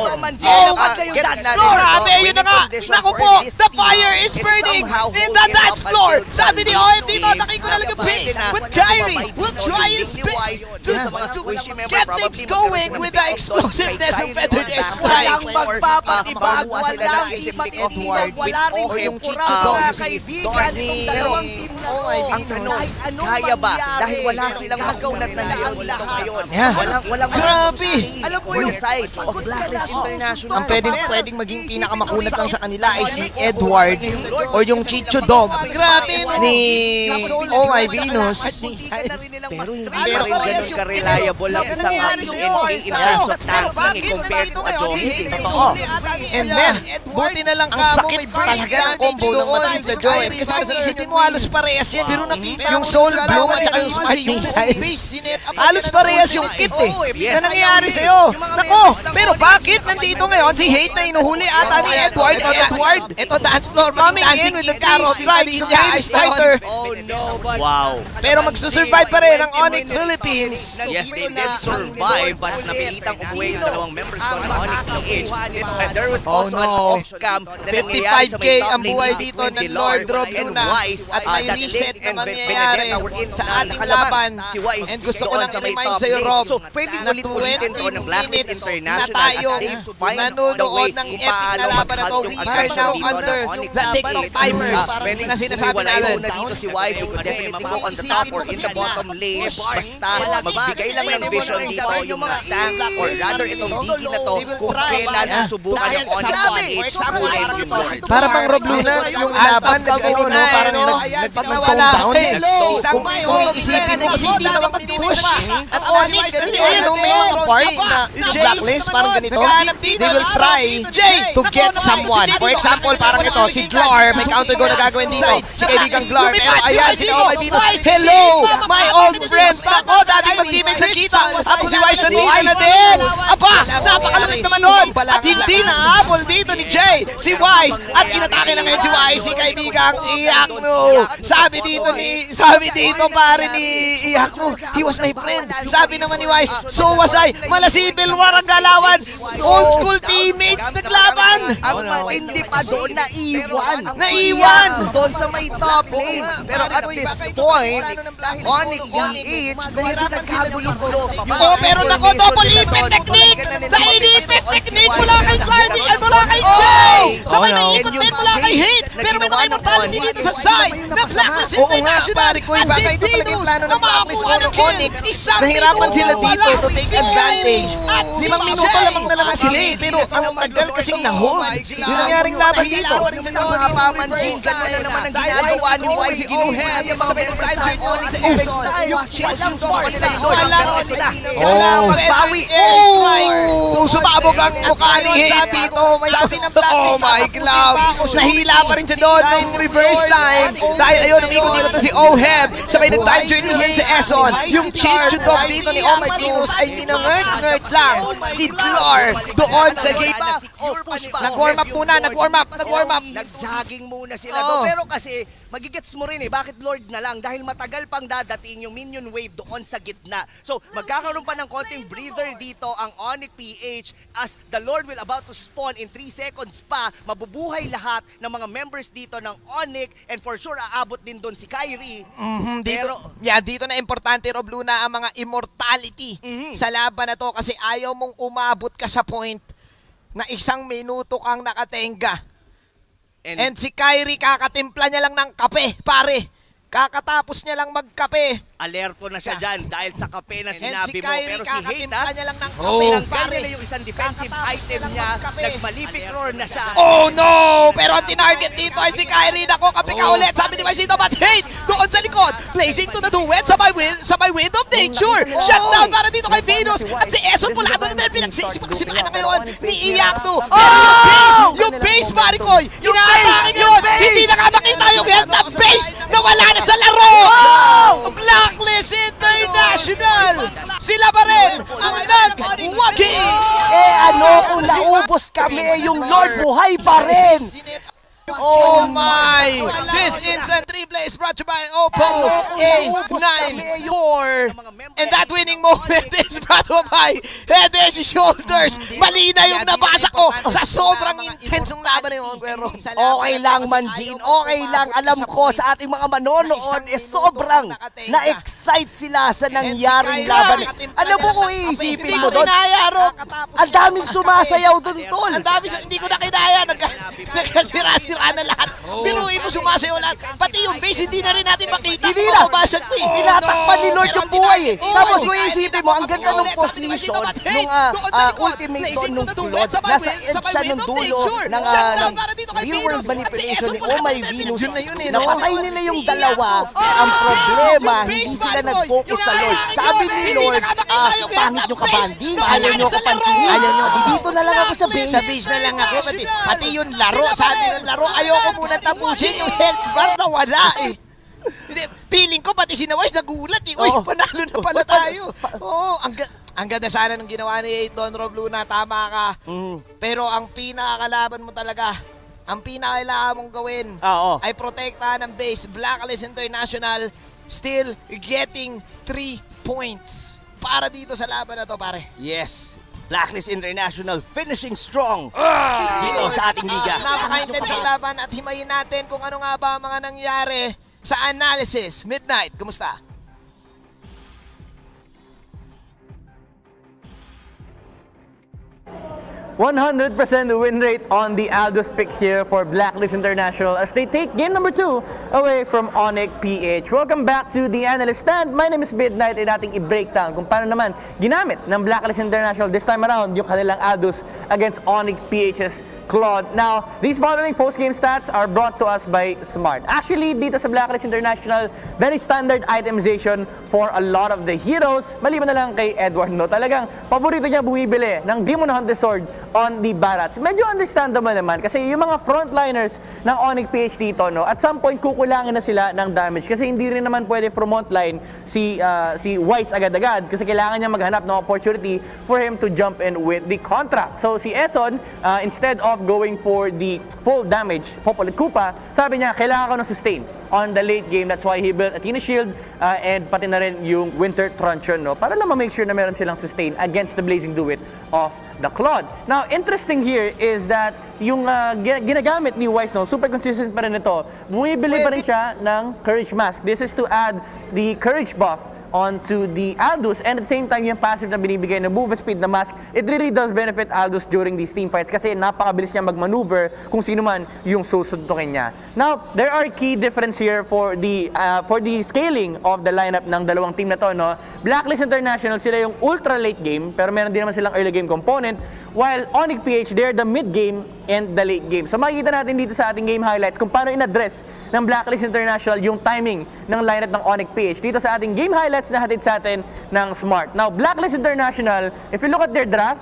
gets natin. Grabe, yun na nga. Naku po, the fire is burning in the dance floor. Sabi ni OM dito, takin ko na lang ang pace. But Kyrie will try his best to get things going with the explosiveness of Feathered Airstrike. Walang magpapatibag, walang imatitibag, wala rin temporada, kaibigan, itong dalawang team na to. Ang tanong, Kaya ba? Dahil wala silang magunat na laban dito ngayon. Walang Grabe. Alam mo yung side of Blacklist International. Ang pwedeng maging pinakamakunat lang sa kanila ay si Edward or yung Chicho Dog. Grabe Ni Oh My Venus. Pero hindi pa rin ganun ka-reliable ang isang MK in terms of tanking compared to a Joey. Totoo. And then, buti na lang ang sakit talaga ng combo ng Matilda Joy. Kasi kung isipin mo, halos parehas yan. Yung Soul Bloom at saka yung Smart Missiles. Halos parehas yung kit eh. Na nangyayari sa'yo. Nako, pero bakit nandito ngayon si Hate na inuhuli ata ni Edward? Ito dance floor. Coming in with the carry strikes ng Ice Fighter. Wow. Pero magsusurvive pa rin ang Onic Philippines. Yes, they did survive, but napilitang umuwi yung dalawang members ko ng Onic-PH. There was also an off-cam na nangyayari sa 55K ang buhay dito ng Lord Rob Luna. At may reset na mangyayari sa ating laban. And gusto ko lang i-remind sa'yo, Rob, na 20 minutes na tayo nanonood ng epic na laban na to. We are now under the TikTok timers na sinasabi natin. Dito si Wise, who could definitely go on the top or in the bottom lane. Basta magbigay lang ng vision dito yung mga tank or rather itong DD na to kung kailan susubukan ng Onic-PH sa kulay yung Lord. Para bang Rob Luna, yung laban, parang nag-tone down. Kung iisipin mo kasi hindi naman mag-push. At Onic, may mga part na Blacklist, parang ganito, they will try to get someone. For example, parang ito, si Dlar, may counter go na gagawin dito. Si kaibigang Dlar, pero ayan, si Oh My Venus. Hello, my old friend. Ako, dati mag-teammate sa kita. Tapos si Wise nandito na din. Aba, napakalapit naman nun. At hindi na-habol dito ni Jay, si Wise. At inatake na ngayon si Wise, si kaibigang Iakno. Sabi dito pare ni Iakno, he was my friend. Sabi naman ni Wise, so was I. Malasibil, warang galawan. Old school teammates naglaban. Ang matindi pa doon, naiwan yan! doon sa may top lane. Pero at this point, Onic PH, medyo nagkagulo-gulo. Oh, pero nako, double ipit technique! Sa inipit technique mula kay Clardy at mula kay Jay! Sabay may ikot din mula kay Hate! Pero may mga immortality dito sa side na Blacklist International at Jay Venus na makakuha ng kill! Nahirapan sila dito to take advantage. 5 minuto lamang na lang sila eh, pero ang tagal kasing na-hold. Yung nangyaring laban dito. Yung mga pamanjin, gano'n na naman ang ginagawa ni Wise. Ginuha yung mga members ng Onic. Yung chill lang po sa sila. Magbawi. Sumabog ang mukha ni Hate dito. Oh my God. Nahila pa rin siya doon nung reverse time. Dahil ayun, umikot dito si Oheb. Sabay nag-time journey din si Eson. Yung cheat-to-dog dito ni Oh My Venus ay minangert-ngert lang si Clark doon sa gate. Nag-warm up muna, nag-warm up. Nag-jogging muna sila doon. Pero kasi, magigets mo rin bakit Lord na lang? Dahil matagal pang dadating yung minion wave doon sa gitna. So, magkakaroon pa ng konting breather dito ang Onic PH as the Lord will about to spawn in 3 seconds pa. Mabubuhay lahat ng mga members dito ng Onic and for sure, aabot din doon si Kyrie. Dito na importante, Rob Luna, ang mga immortality sa laban na to kasi ayaw mong umabot ka sa point na 1 minuto kang nakatenga. And si Kyrie, kakatimpla niya lang ng kape, pare. Kakatapos niya lang magkape. Alerto na siya dyan dahil sa kape na sinabi mo. Pero si Hate, niya lang ng kape. Tinanggal nila yung isang defensive item niya. Nag-malefic roar na siya. Oh no! Pero ang tinarget dito ay si Kyrie. Nako, kape ka ulit. Sabi ni Maisito, but Hate doon sa likod. Blazing to the duet sa my wind of nature. Shutdown para dito kay Venus. At si Eson pula doon din. Pinagsisipakan na ngayon ni Iyakto. Yung base, pare ko. Yung atake yun. Hindi na nga makita yung health na base na wala na sa laro! Blacklist International! Sila pa rin ang nag-wagi! Kung naubos kami, yung Lord buhay pa rin! Oh my! This instant replay is brought to you by Oppo A94. And that winning moment is brought to you by Head and Shoulders. Mali na yung nabasa ko sa sobrang intense ng laban na yun. Pero okay lang, Manjin. Okay lang. Alam ko sa ating mga manonood, sobrang na-excite sila sa nangyaring laban. Alam mo kung iisipin mo doon, ang daming sumasayaw doon, tol. Ang dami, hindi ko na kinaya. Nagkasira-sira na lahat. Biruin mo, sumasayaw lahat. Pati yung base, hindi na rin natin makita. Hindi na. Basag ko eh. Tinatakpan ni Lord yung buhay eh. Tapos kung iisipin mo, ang ganda ng position nung ultimate doon nung Claude. Nasa edge siya nung dulo ng real world manipulation ni Oh My Venus. Napatay nila yung dalawa. Ang problema, hindi sila nag-focus sa Lord. Sabi ni Lord, pangit nyo kabanding, ayaw nyo ako pansinin, ayaw nyo. Dito na lang ako sa base. Sa base na lang ako. Pati yung laro, sabi ng laro, ayoko muna tapusin yung health bar na wala eh. Feeling ko pati si Nawais nagulat eh. Uy, panalo na pala tayo. Oo, ang ganda sana ng ginawa ni Don Rob Luna. Tama ka. Pero ang pinakakalaban mo talaga, ang pinakailangan mong gawin ay protektahan ng base. Blacklist International still getting 3 points para dito sa laban na to, pare. Yes. Blacklist International finishing strong dito sa ating liga. Napaka-intense ang laban at himayin natin kung ano nga ba ang mga nangyari sa analysis. Midnight, kumusta? 100% win rate on the Aldous pick here for Blacklist International as they take game number 2 away from Mpl-Ph. Welcome back to the analyst stand. My name is Midnight at ating i-breakdown kung paano naman ginamit ng Blacklist International this time around yung kanilang Aldous against Onic-PH's Claude. Now, these following post-game stats are brought to us by Smart. Actually, dito sa Blacklist International, very standard itemization for a lot of the heroes. Maliban na lang kay Edward, no? Talagang paborito niya bumibili ng Demon Hunter Sword on the Barats. Medyo understandable naman kasi yung mga frontliners ng Onic-PH dito, no? At some point, kukulangin na sila ng damage kasi hindi rin naman pwede frontline si Wise agad-agad kasi kailangan niya maghanap ng opportunity for him to jump in with the contract. So, si Eson, instead of going for the full damage, Popolit Koopa, sabi niya, kailangan ko ng sustain on the late game. That's why he built Athena Shield and pati na rin yung Winter Truncheon, no? Para lang ma-make sure na meron silang sustain against the Blazing Duet of the Claude. Now, interesting here is that yung ginagamit ni Wise, no, super consistent pa rin ito. Bumibili pa rin siya ng Courage Mask. This is to add the Courage buff onto the Aldous, and at the same time yung passive na binibigay na move speed na mask, it really does benefit Aldous during these team fights kasi napakabilis niya mag-maneuver kung sino man yung susuntukin niya. Now, there are key difference here for the scaling of the lineup ng dalawang team na to, no. Blacklist International, sila yung ultra late game, pero meron din naman silang early game component, while Onic-Ph, they're the mid game and the late game. So makikita natin dito sa ating game highlights kung paano in-address ng Blacklist International yung timing ng lineup ng Onic-Ph dito sa ating game highlights na hatid sa atin ng Smart. Now, Blacklist International, if you look at their draft,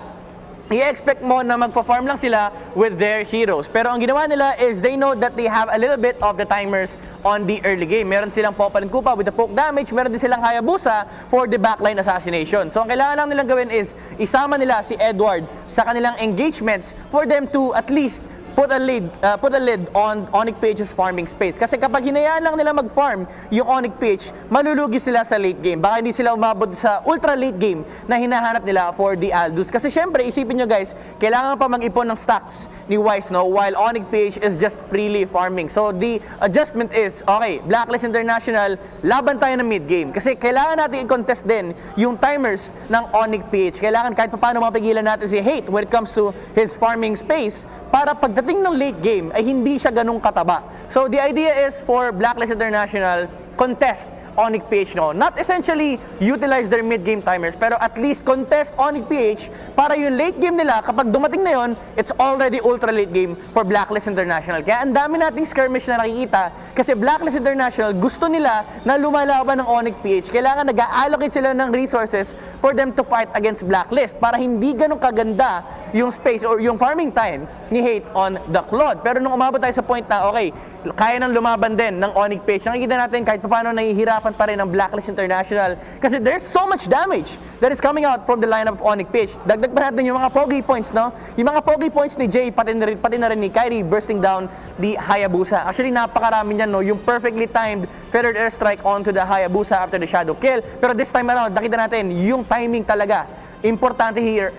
i-expect mo na magpa-farm lang sila with their heroes. Pero ang ginawa nila is they know that they have a little bit of the timers on the early game. Meron silang Popal and Koopa with the poke damage, meron din silang Hayabusa for the backline assassination. So ang kailangan lang nilang gawin is isama nila si Edward sa kanilang engagements for them to at least put a lid on Onic-Ph's farming space. Kasi kapag hinayaan lang nila mag-farm yung Onic-Ph, malulugi sila sa late game. Baka hindi sila umabot sa ultra late game na hinahanap nila for the Aldous. Kasi syempre, isipin nyo guys, kailangan pa mag-ipon ng stacks ni Wise, no, while Onic-Ph is just freely farming. So the adjustment is, okay, Blacklist International, laban tayo ng mid game. Kasi kailangan natin i-contest din yung timers ng Onic-Ph. Kailangan kahit paano mapigilan natin si Hate when it comes to his farming space para pagdating ng late game ay hindi siya ganung kataba. So the idea is for Blacklist International, contest Onic-Ph, no? Not essentially utilize their mid-game timers, pero at least contest Onic-Ph para yung late game nila, kapag dumating na yon, it's already ultra late game for Blacklist International. Kaya ang dami nating skirmish na nakikita kasi Blacklist International gusto nila na lumalaban ng Onic-Ph. Kailangan nag-allocate sila ng resources for them to fight against Blacklist para hindi ganun kaganda yung space or yung farming time ni Hate on the Claude. Pero nung umabot tayo sa point na, okay, kaya nang lumaban din ng Onic-Ph, nakikita natin kahit paano nahihirapan pa rin ng Blacklist International kasi there's so much damage that is coming out from the lineup of Onic-Ph. Dagdag pa natin yung mga pogi points, no? Yung mga pogi points ni Jay, pati na rin ni Kyrie bursting down the Hayabusa. Actually, napakarami niyan, no? Yung perfectly timed feathered airstrike onto the Hayabusa after the shadow kill. Pero this time around, nakita natin yung timing talaga. Importante here,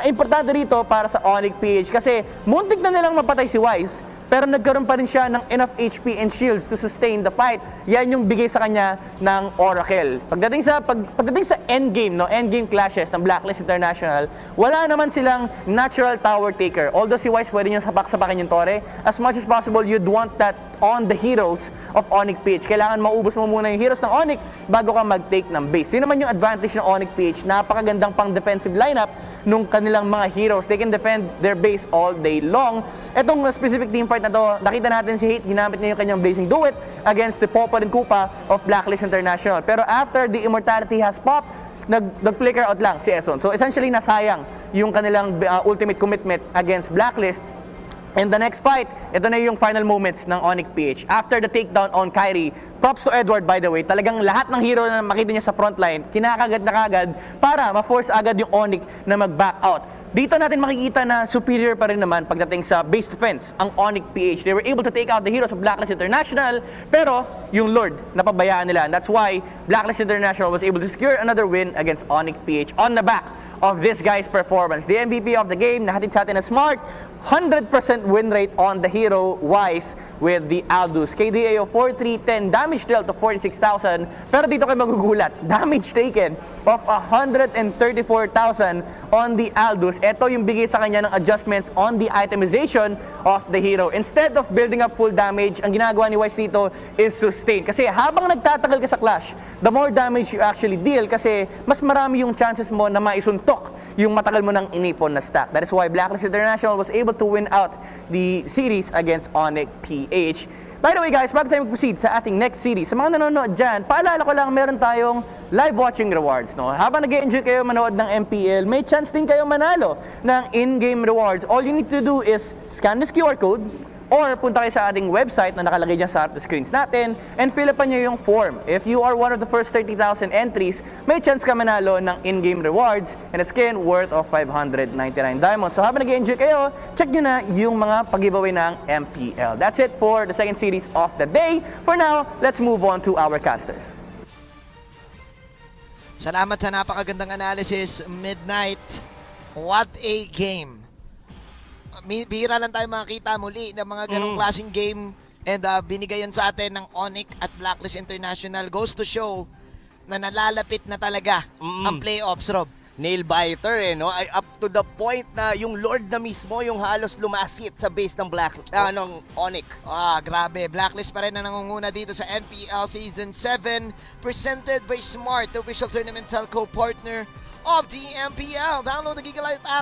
importante rito para sa Onic-Ph kasi muntik na nilang mapatay si Wise, pero nagkaroon pa rin siya ng enough HP and shields to sustain the fight. Yan yung bigay sa kanya ng Oracle. Pagdating sa endgame, no, endgame clashes ng Blacklist International, wala naman silang natural tower taker. Although si Wise pwede niyang sapak-sapakin yung Torre, as much as possible, you'd want that on the heroes of Onic-Ph. Kailangan maubos mo muna yung heroes ng Onic bago ka mag-take ng base. Yun naman yung advantage ng Onic-Ph. Napakagandang pang-defensive lineup nung kanilang mga heroes. They can defend their base all day long. Etong specific team fight na to, nakita natin si Hate, ginamit niya yung kanyang Blazing Duet against the Popal and Koopa of Blacklist International. Pero after the immortality has popped, nag-flicker out lang si Eson. So essentially, nasayang yung kanilang ultimate commitment against Blacklist. And the next fight, ito na yung final moments ng Onic-Ph. After the takedown on Kyrie, props to Edward by the way, talagang lahat ng hero na makita niya sa frontline, kinakagad na kagad para ma-force agad yung Onic na mag-back out. Dito natin makikita na superior pa rin naman pagdating sa base defense ang Onic-Ph. They were able to take out the heroes of Blacklist International, pero yung Lord, napabayaan nila. And that's why Blacklist International was able to secure another win against Onic-Ph on the back of this guy's performance. The MVP of the game, nahatid sa atin na Smart, 100% win rate on the hero Wise with the Aldous. KDA of 4310, damage dealt to 46,000. Pero dito kayo magugulat, damage taken of 134,000 on the Aldous. Ito yung bigay sa kanya ng adjustments on the itemization of the hero. Instead of building up full damage, ang ginagawa ni Wise dito is sustain. Kasi habang nagtatagal ka sa clash, the more damage you actually deal kasi mas marami yung chances mo na maisuntok yung matagal mo nang inipon na stack. That is why Blacklist International was able to win out the series against Onic-Ph. By the way guys, bago tayo mag-proceed sa ating next series, sa mga nanonood dyan, paalala ko lang meron tayong live watching rewards. No? Habang nag-enjoy kayo manood ng MPL, may chance din kayo manalo ng in-game rewards. All you need to do is scan this QR code or punta kayo sa ating website na nakalagay dyan sa the screens natin and fill up nyo yung form. If you are one of the first 30,000 entries, may chance ka manalo ng in-game rewards and a skin worth of 599 diamonds. So habang nag-enjoy kayo, check nyo na yung mga pag-giveaway ng MPL. That's it for the second series of the day. For now, let's move on to our casters. Salamat sa napakagandang analysis, Midnight. What a game. bihira lang tayo makakita muli ng mga ganong klaseng game. And binigay yun sa atin ng Onic at Blacklist International. Goes to show na nalalapit na talaga ang playoffs, Rob. Nail biter no? Ay, up to the point na yung Lord na mismo yung halos lumasit sa base ng ng Onic. Grabe. Blacklist pa rin na nangunguna dito sa MPL Season 7, presented by Smart, the official tournament telco partner of the MPL. Download the Giga Life app